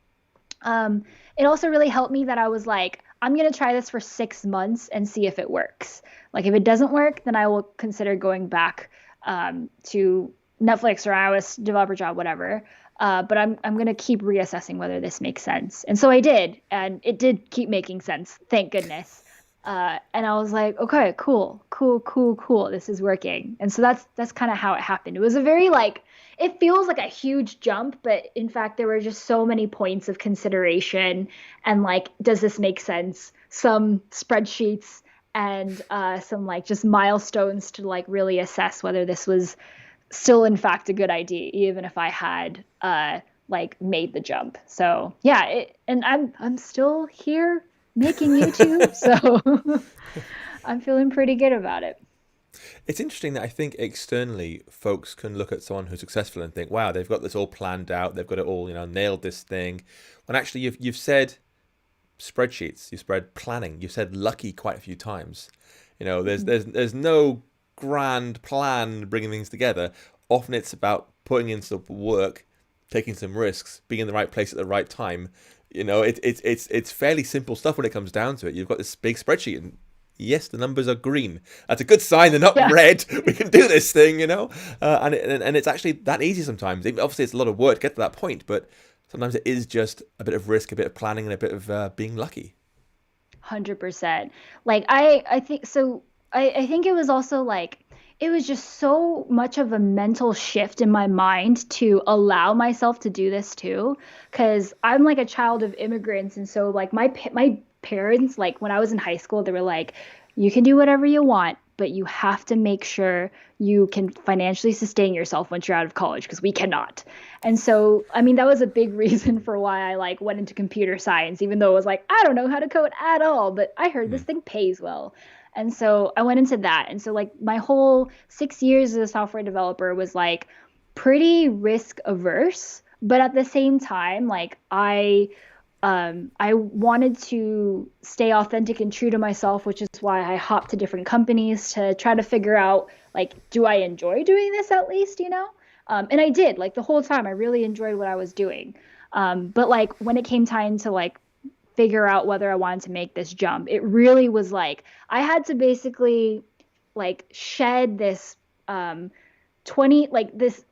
It also really helped me that I was like, I'm going to try this for 6 months and see if it works. Like if it doesn't work, then I will consider going back to Netflix or iOS developer job, whatever. But I'm going to keep reassessing whether this makes sense. And so I did, and it did keep making sense. Thank goodness. And I was like, okay, cool. This is working. And so that's kind of how it happened. It was a very like, it feels like a huge jump, but in fact, there were just so many points of consideration and like, does this make sense? Some spreadsheets and some like just milestones to like really assess whether this was still in fact a good idea, even if I had like made the jump. So yeah, and I'm still here making YouTube, so I'm feeling pretty good about it. It's interesting that I think externally folks can look at someone who's successful and think, wow, they've got this all planned out, they've got it all, you know, nailed this thing. When actually you've said spreadsheets, you've said planning, you've said lucky quite a few times. You know, there's no grand plan bringing things together. Often it's about putting in some work, taking some risks, being in the right place at the right time. You know, it's fairly simple stuff when it comes down to it. You've got this big spreadsheet and yes, the numbers are green. That's a good sign. They're not Yeah. red. We can do this thing, you know. And it's actually that easy sometimes. Obviously, it's a lot of work to get to that point, but sometimes it is just a bit of risk, a bit of planning, and a bit of being lucky. 100%. Like I think so I think it was also like it was just so much of a mental shift in my mind to allow myself to do this too because I'm like a child of immigrants and so like my parents like when I was in high school they were like you can do whatever you want but you have to make sure you can financially sustain yourself once you're out of college because we cannot. And so, I mean, that was a big reason for why I like went into computer science, even though it was like, I don't know how to code at all, but I heard this thing pays well. And so I went into that. And so like my whole 6 years as a software developer was like pretty risk averse, but at the same time, like I wanted to stay authentic and true to myself, which is why I hopped to different companies to try to figure out like, do I enjoy doing this at least, you know? And I did like the whole time. I really enjoyed what I was doing. But like when it came time to like figure out whether I wanted to make this jump, it really was like I had to basically like shed this 20 like this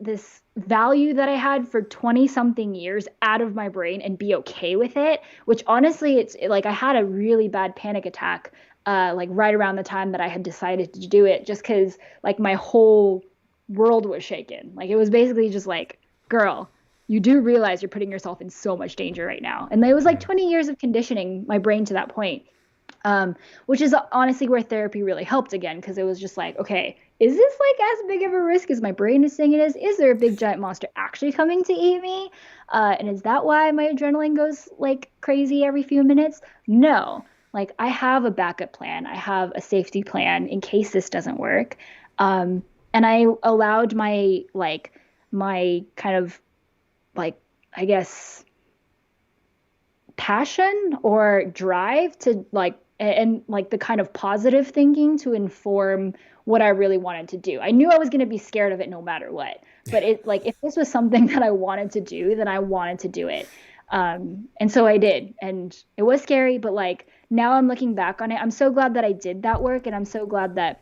value that I had for 20 something years out of my brain and be okay with it, which honestly like I had a really bad panic attack like right around the time that I had decided to do it just cuz like my whole world was shaken. Like it was basically just like, girl, you do realize you're putting yourself in so much danger right now. And it was like 20 years of conditioning my brain to that point. Which is honestly where therapy really helped again, because it was just like, okay, is this like as big of a risk as my brain is saying it is? Is there a big giant monster actually coming to eat me? And is that why my adrenaline goes like crazy every few minutes? No, like I have a backup plan. I have a safety plan in case this doesn't work. And I allowed my kind of like, I guess, passion or drive to and like the kind of positive thinking to inform what I really wanted to do. I knew I was going to be scared of it no matter what, but it like if this was something that I wanted to do, then I wanted to do it. And so I did, and it was scary, but like now I'm looking back on it, I'm so glad that I did that work, and I'm so glad that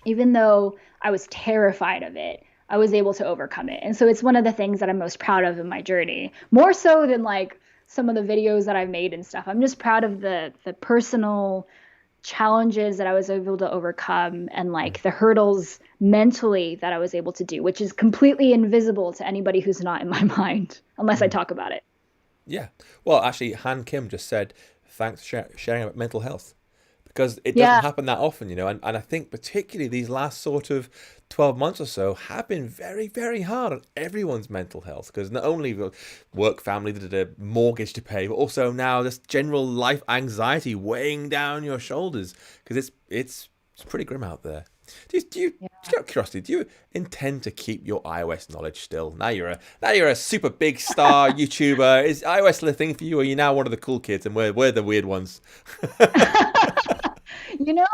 even though I was terrified of it, I was able to overcome it. And so it's one of the things that I'm most proud of in my journey, more so than like some of the videos that I've made and stuff. I'm just proud of the personal challenges that I was able to overcome and like the hurdles mentally that I was able to do, which is completely invisible to anybody who's not in my mind unless I Mm. talk about it. Yeah. Well, actually, Han Kim just said, thanks for sharing about mental health. Because it doesn't Yeah. happen that often, and I think particularly these last sort of 12 months or so have been very, very hard on everyone's mental health. Because not only the work, family, the mortgage to pay, but also now just general life anxiety weighing down your shoulders. Because it's pretty grim out there. Just out of curiosity, do you intend to keep your iOS knowledge still? Now you're a super big star YouTuber. Is iOS still a thing for you, or are you now one of the cool kids and we're the weird ones?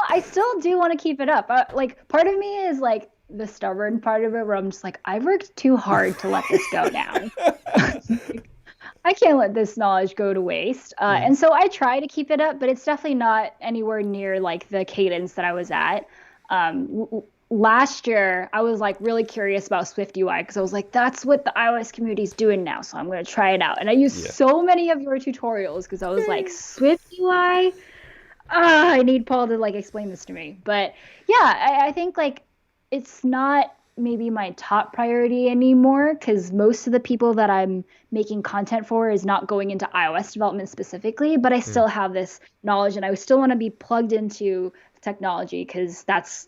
I still do want to keep it up. Like, part of me is like the stubborn part of it where I'm just like, I've worked too hard to let this go now. I can't let this knowledge go to waste. Mm. And so I try to keep it up, but it's definitely not anywhere near like the cadence that I was at. Last year, I was like really curious about Swift UI because I was like, that's what the iOS community is doing now. So I'm going to try it out. And I used Yeah. so many of your tutorials because I was like, Swift UI? I need Paul to like explain this to me. But yeah, I think like it's not maybe my top priority anymore because most of the people that I'm making content for is not going into iOS development specifically, but I Mm. still have this knowledge and I still want to be plugged into technology because that's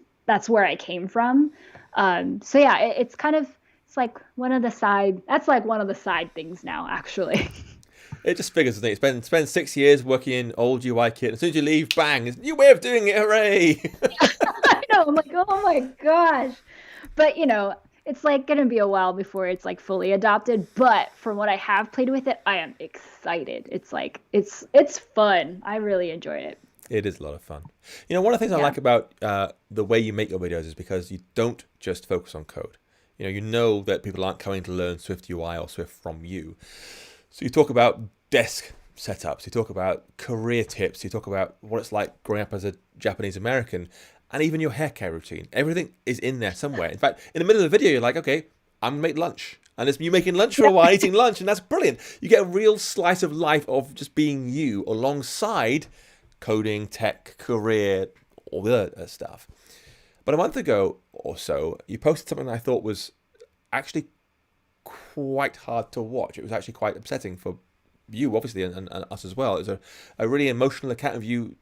where I came from. So yeah, it's kind of it's like one of the side that's like one of the side things now actually. It just figures, doesn't it? Spend 6 years working in old UI kit. As soon as you leave, bang, it's a new way of doing it. Hooray! I know, I'm like, oh my gosh. But it's like gonna be a while before it's like fully adopted. But from what I have played with it, I am excited. It's like it's fun. I really enjoy it. It is a lot of fun. One of the things I Yeah. like about the way you make your videos is because you don't just focus on code. You know that people aren't coming to learn Swift UI or Swift from you. So you talk about desk setups, you talk about career tips, you talk about what it's like growing up as a Japanese American, and even your hair care routine. Everything is in there somewhere. In fact, in the middle of the video, you're like, okay, I'm gonna make lunch. And it's you making lunch for a while, eating lunch, and that's brilliant. You get a real slice of life of just being you alongside coding, tech, career, all the other stuff. But a month ago or so, you posted something that I thought was actually quite hard to watch. It was actually quite upsetting for you, obviously, and us as well. It was a really emotional account of you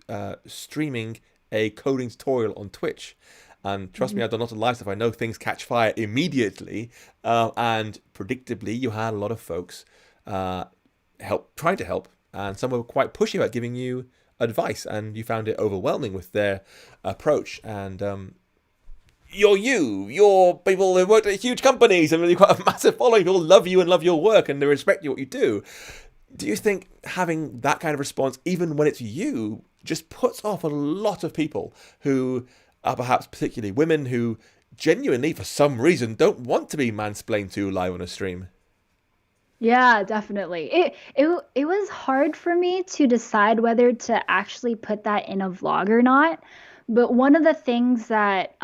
streaming a coding tutorial on Twitch. And trust me, I've done lots of live stuff. I know things catch fire immediately. And predictably, you had a lot of folks trying to help. And some were quite pushy about giving you advice. And you found it overwhelming with their approach. And you're people who worked at huge companies and you've got a massive following. People love you and love your work and they respect you what you do. Do you think having that kind of response, even when it's you, just puts off a lot of people who are perhaps particularly women who genuinely, for some reason, don't want to be mansplained to live on a stream? Yeah, definitely. It was hard for me to decide whether to actually put that in a vlog or not. But one of the things that,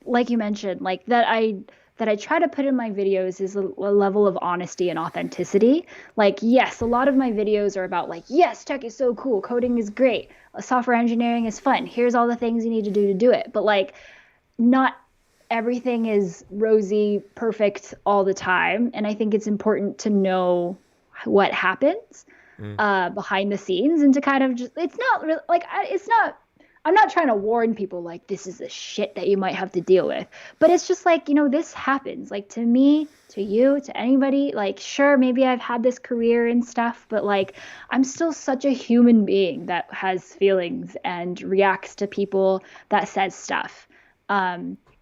like you mentioned, like that I try to put in my videos is a level of honesty and authenticity. Like, yes, a lot of my videos are about like, yes, tech is so cool, coding is great, software engineering is fun. Here's all the things you need to do it. But like, not everything is rosy, perfect all the time. And I think it's important to know what happens Mm. behind the scenes and to kind of just, it's not really like, it's not, I'm not trying to warn people like this is the shit that you might have to deal with. But it's just like, this happens. Like to me, to you, to anybody, like, sure, maybe I've had this career and stuff, but like, I'm still such a human being that has feelings and reacts to people that says stuff.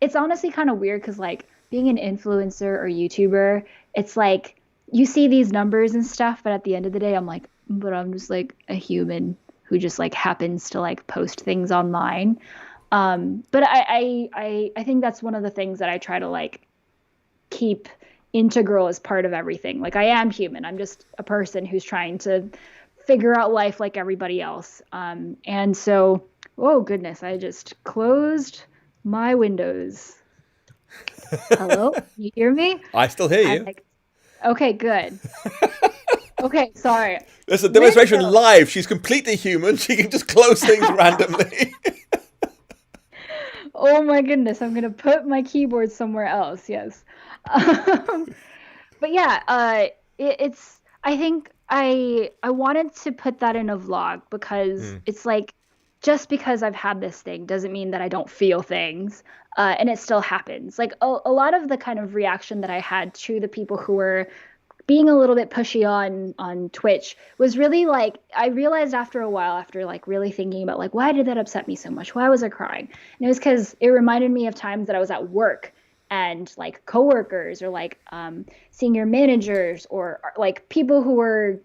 it's honestly kind of weird because like being an influencer or YouTuber, it's like you see these numbers and stuff, but at the end of the day, I'm like, but I'm just like a human who just like happens to like post things online. But I think that's one of the things that I try to like keep integral as part of everything. Like I am human. I'm just a person who's trying to figure out life like everybody else. And so, oh goodness, I just closed my windows. Hello? You hear me? I still hear I'm you. like, okay, good. Okay, sorry. There's a demonstration Windows. live. She's completely human. She can just close things randomly. Oh my goodness, I'm gonna put my keyboard somewhere else. Yes. Um, but yeah, it's. I think I wanted to put that in a vlog because Mm, it's like just because I've had this thing doesn't mean that I don't feel things, and it still happens. Like a lot of the kind of reaction that I had to the people who were being a little bit pushy on Twitch was really like I realized after a while, after like really thinking about like why did that upset me so much? Why was I crying? And it was because it reminded me of times that I was at work and like coworkers or like senior managers or like people who were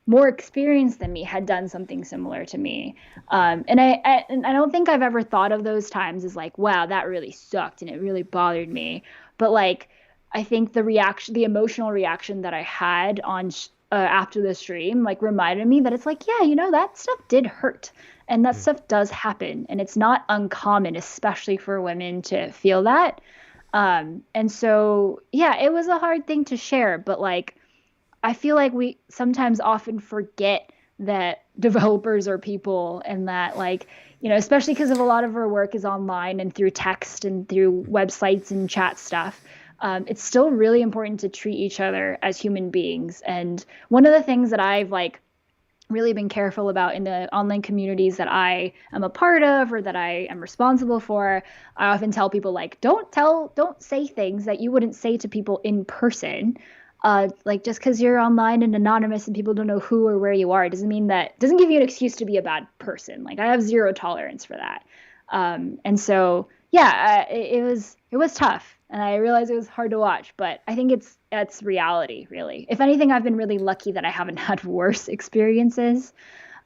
more experienced than me had done something similar to me. And I don't think I've ever thought of those times as like wow that really sucked and it really bothered me, but like I think the emotional reaction that I had on after the stream, like reminded me that it's like, yeah, that stuff did hurt, and that mm, stuff does happen, and it's not uncommon, especially for women, to feel that. And so, yeah, it was a hard thing to share, but like, I feel like we sometimes often forget that developers are people, and that like, especially because of a lot of our work is online and through text and through websites and chat stuff. It's still really important to treat each other as human beings. And one of the things that I've like really been careful about in the online communities that I am a part of or that I am responsible for, I often tell people like, don't say things that you wouldn't say to people in person. Like just because you're online and anonymous and people don't know who or where you are doesn't give you an excuse to be a bad person. Like I have zero tolerance for that. And so yeah, it was tough, and I realized it was hard to watch, but I think it's reality, really. If anything, I've been really lucky that I haven't had worse experiences.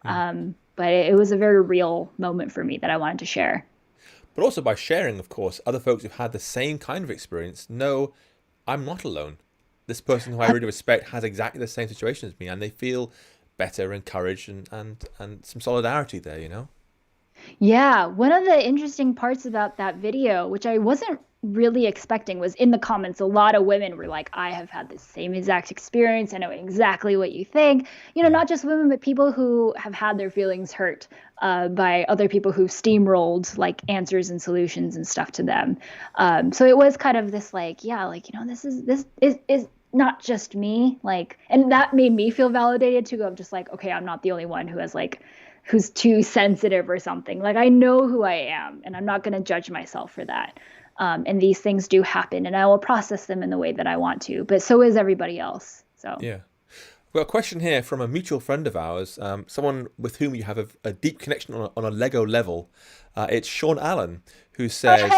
mm. But it was a very real moment for me that I wanted to share. But also by sharing, of course, other folks who've had the same kind of experience know I'm not alone. This person who I really respect has exactly the same situation as me, and they feel better, encouraged, and some solidarity there, you know? Yeah, one of the interesting parts about that video, which I wasn't really expecting, was in the comments. A lot of women were like, I have had the same exact experience. I know exactly what you think. Mm, Not just women, but people who have had their feelings hurt by other people who steamrolled like answers and solutions and stuff to them. So it was kind of this like, yeah, like, this is not just me. Like, and that made me feel validated too, of just like, okay, I'm not the only one who has like, who's too sensitive or something. Like I know who I am, and I'm not going to judge myself for that. And these things do happen, and I will process them in the way that I want to. But so is everybody else. So. yeah. We've got a question here from a mutual friend of ours, someone with whom you have a deep connection on a Lego level. It's Sean Allen, who says,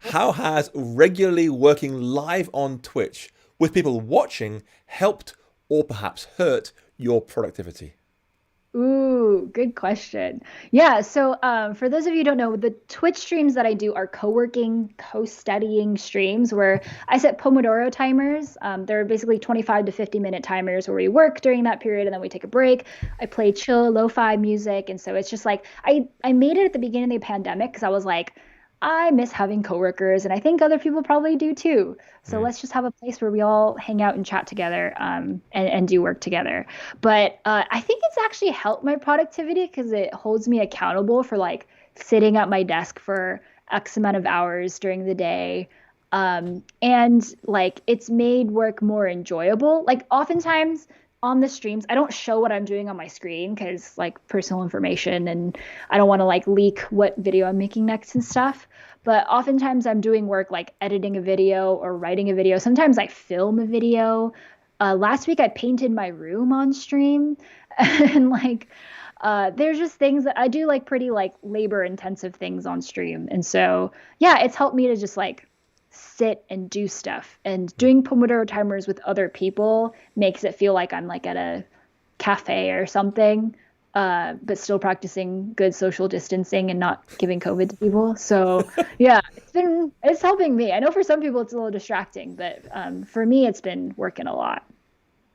how has regularly working live on Twitch with people watching helped or perhaps hurt your productivity? Ooh, good question. Yeah, so for those of you who don't know, the Twitch streams that I do are co-working, co-studying streams where I set Pomodoro timers. They're basically 25 to 50-minute timers where we work during that period and then we take a break. I play chill, lo-fi music, and so it's just like I made it at the beginning of the pandemic because I was like, I miss having coworkers, and I think other people probably do too. So Mm, let's just have a place where we all hang out and chat together, and do work together. But I think it's actually helped my productivity because it holds me accountable for like sitting at my desk for X amount of hours during the day. And like it's made work more enjoyable. Like oftentimes on the streams, I don't show what I'm doing on my screen because like personal information, and I don't want to like leak what video I'm making next and stuff. But oftentimes I'm doing work like editing a video or writing a video. Sometimes I film a video. Last week I painted my room on stream, and like There's just things that I do like pretty like labor intensive things on stream. And so, yeah, it's helped me to just like sit and do stuff. And doing Pomodoro timers with other people makes it feel like I'm like at a cafe or something, but still practicing good social distancing and not giving COVID to people. So yeah, it's helping me. I know for some people it's a little distracting, but for me it's been working a lot.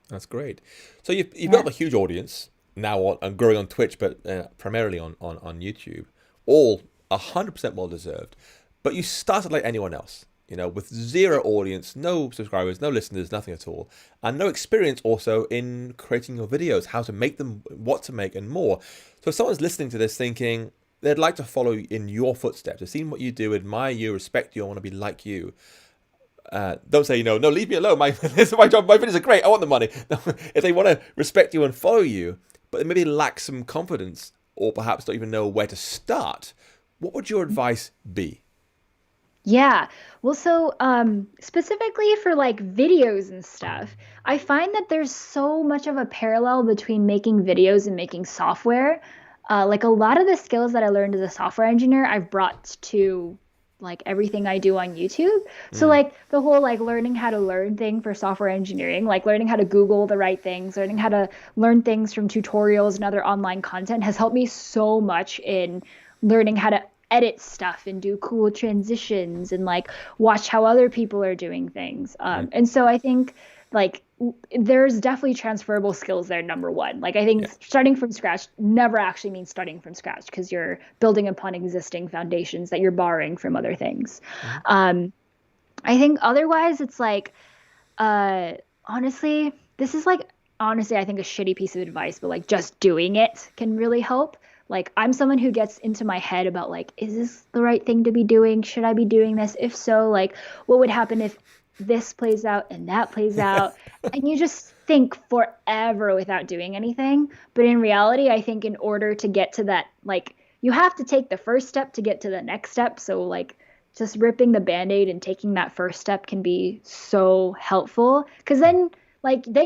That's great. So you've Yeah. built a huge audience now and growing on Twitch, but primarily on YouTube. All 100% well deserved. But you started like anyone else, with zero audience, no subscribers, no listeners, nothing at all, and no experience also in creating your videos, how to make them, what to make, and more. So if someone's listening to this thinking they'd like to follow in your footsteps, they've seen what you do, admire you, respect you, I want to be like you. Don't say, no, leave me alone. This is my job. My videos are great. I want the money. No, if they want to respect you and follow you, but they maybe lack some confidence or perhaps don't even know where to start, what would your advice be? Yeah. Well, so specifically for like videos and stuff, I find that there's so much of a parallel between making videos and making software. Like a lot of the skills that I learned as a software engineer, I've brought to like everything I do on YouTube. So Mm, like the whole like learning how to learn thing for software engineering, like learning how to Google the right things, learning how to learn things from tutorials and other online content has helped me so much in learning how to edit stuff and do cool transitions and like watch how other people are doing things. mm, And so I think like there's definitely transferable skills there, number one. Like I think yeah. starting from scratch never actually means starting from scratch because you're building upon existing foundations that you're borrowing from other things. Mhm. Um, I think otherwise it's like uh honestly, this is like honestly I think a shitty piece of advice, but like just doing it can really help. Like I'm someone who gets into my head about like, is this the right thing to be doing? Should I be doing this? If so, like what would happen if this plays out and that plays out? And you just think forever without doing anything. But in reality, I think in order to get to that, like you have to take the first step to get to the next step. So like just ripping the band-aid and taking that first step can be so helpful because then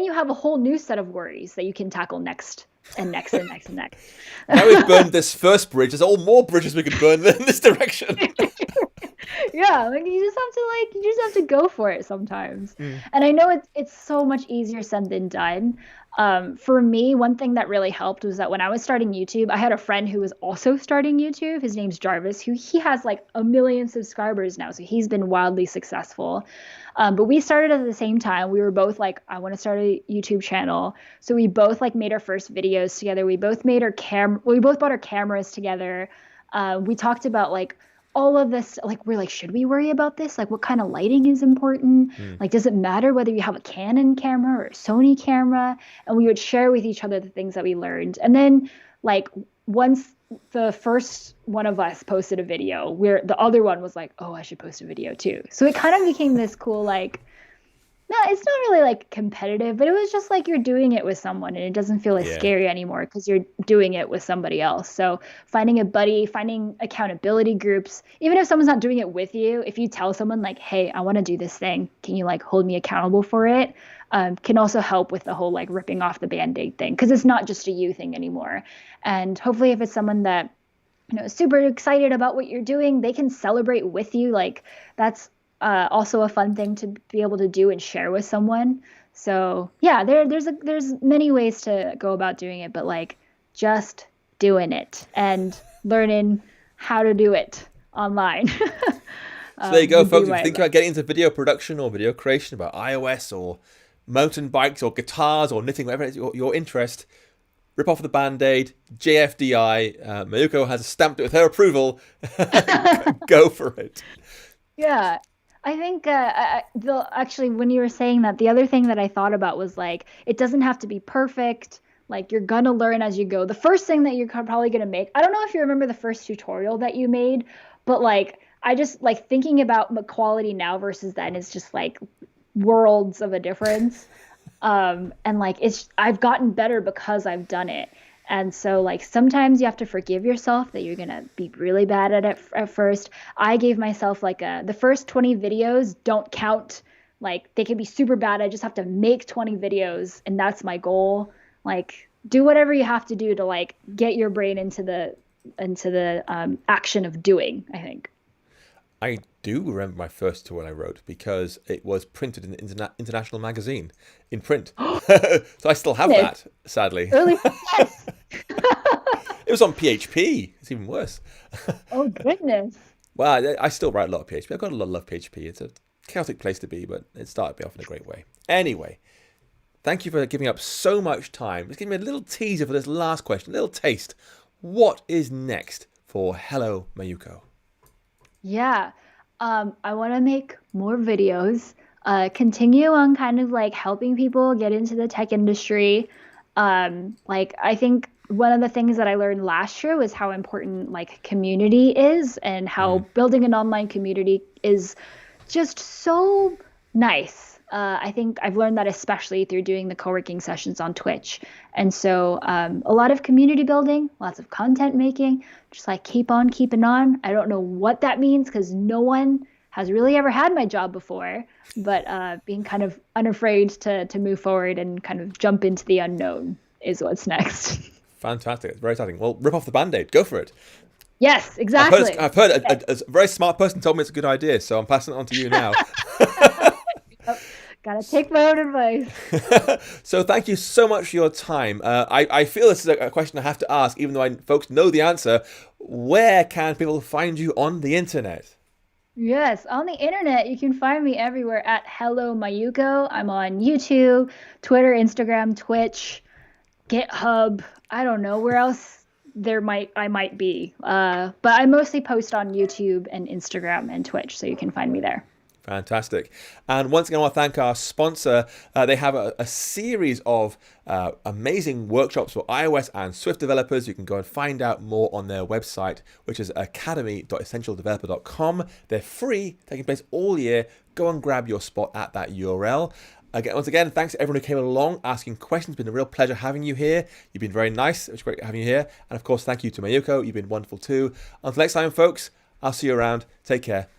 you have a whole new set of worries that you can tackle next and next and next and next. Now we've burned this first bridge, there's all more bridges we could burn in this direction. Yeah, like you just have to go for it sometimes. Mm, And I know it's so much easier said than done. For me, one thing that really helped was that when I was starting YouTube, I had a friend who was also starting YouTube. His name's Jarvis, who he has like a million subscribers now, so he's been wildly successful. But we started at the same time. We were both like, I want to start a YouTube channel. So we both like made our first videos together. We both bought our cameras together. We talked about like all of this, like we're like, should we worry about this? Like what kind of lighting is important? mm. Like does it matter whether you have a Canon camera or a Sony camera? And we would share with each other the things that we learned. And then like once the first one of us posted a video, where the other one was like, oh, I should post a video too. So it kind of became this cool like, no, it's not really like competitive, but it was just like you're doing it with someone and it doesn't feel as Yeah. scary anymore because you're doing it with somebody else. So finding a buddy, finding accountability groups, even if someone's not doing it with you, if you tell someone like, hey, I want to do this thing, can you like hold me accountable for it? Can also help with the whole like ripping off the band-aid thing because it's not just a you thing anymore. And hopefully if it's someone that is super excited about what you're doing, they can celebrate with you. Like that's also a fun thing to be able to do and share with someone. So yeah, there's many ways to go about doing it, but like just doing it and learning how to do it online So there you go, would be folks. If you my think advice. about getting into video production or video creation, about iOS or mountain bikes or guitars or knitting, whatever it is your interest, rip off the band-aid, JFDI. Mayuko has stamped it with her approval. Go for it. Yeah. I think actually when you were saying that, the other thing that I thought about was like it doesn't have to be perfect. Like you're gonna learn as you go. The first thing that you're probably gonna make, I don't know if you remember the first tutorial that you made, but like I just like thinking about the quality now versus then is just like worlds of a difference. And like I've gotten better because I've done it. And so like sometimes you have to forgive yourself that you're gonna be really bad at it at first. I gave myself like the first 20 videos don't count. Like they can be super bad. I just have to make 20 videos and that's my goal. Like do whatever you have to do to like get your brain into the action of doing, I think. I do remember my first tour I wrote because it was printed in an international magazine in print. So I still have that, sadly. Early success. It was on PHP. It's even worse. Oh goodness. Well, I still write a lot of PHP. I've got a lot of love PHP. It's a chaotic place to be, but it started me off in a great way. Anyway, thank you for giving up so much time. Just give me a little teaser for this last question, a little taste. What is next for Hello Mayuko? Yeah. I want to make more videos, continue on kind of like helping people get into the tech industry. Like I think one of the things that I learned last year was how important like community is and how building an online community is just so nice. I think I've learned that especially through doing the co-working sessions on Twitch. And so a lot of community building, lots of content making, just like keep on keeping on. I don't know what that means because no one has really ever had my job before, but being kind of unafraid to move forward and kind of jump into the unknown is what's next. Fantastic. It's very exciting. Well, rip off the Band-Aid. Go for it. Yes, exactly. I've heard a very smart person told me it's a good idea, so I'm passing it on to you now. Gotta take my own advice. So thank you so much for your time. I feel this is a question I have to ask, even though folks know the answer. Where can people find you on the internet? Yes, on the internet, you can find me everywhere at Hello Mayuko. I'm on YouTube, Twitter, Instagram, Twitch, GitHub. I don't know where else I might be. But I mostly post on YouTube and Instagram and Twitch, so you can find me there. Fantastic. And once again, I want to thank our sponsor. They have a series of amazing workshops for iOS and Swift developers. You can go and find out more on their website, which is academy.essentialdeveloper.com. They're free, taking place all year. Go and grab your spot at that URL. Once again, thanks to everyone who came along asking questions. It's been a real pleasure having you here. You've been very nice. It's great having you here. And of course, thank you to Mayuko. You've been wonderful too. Until next time, folks, I'll see you around. Take care.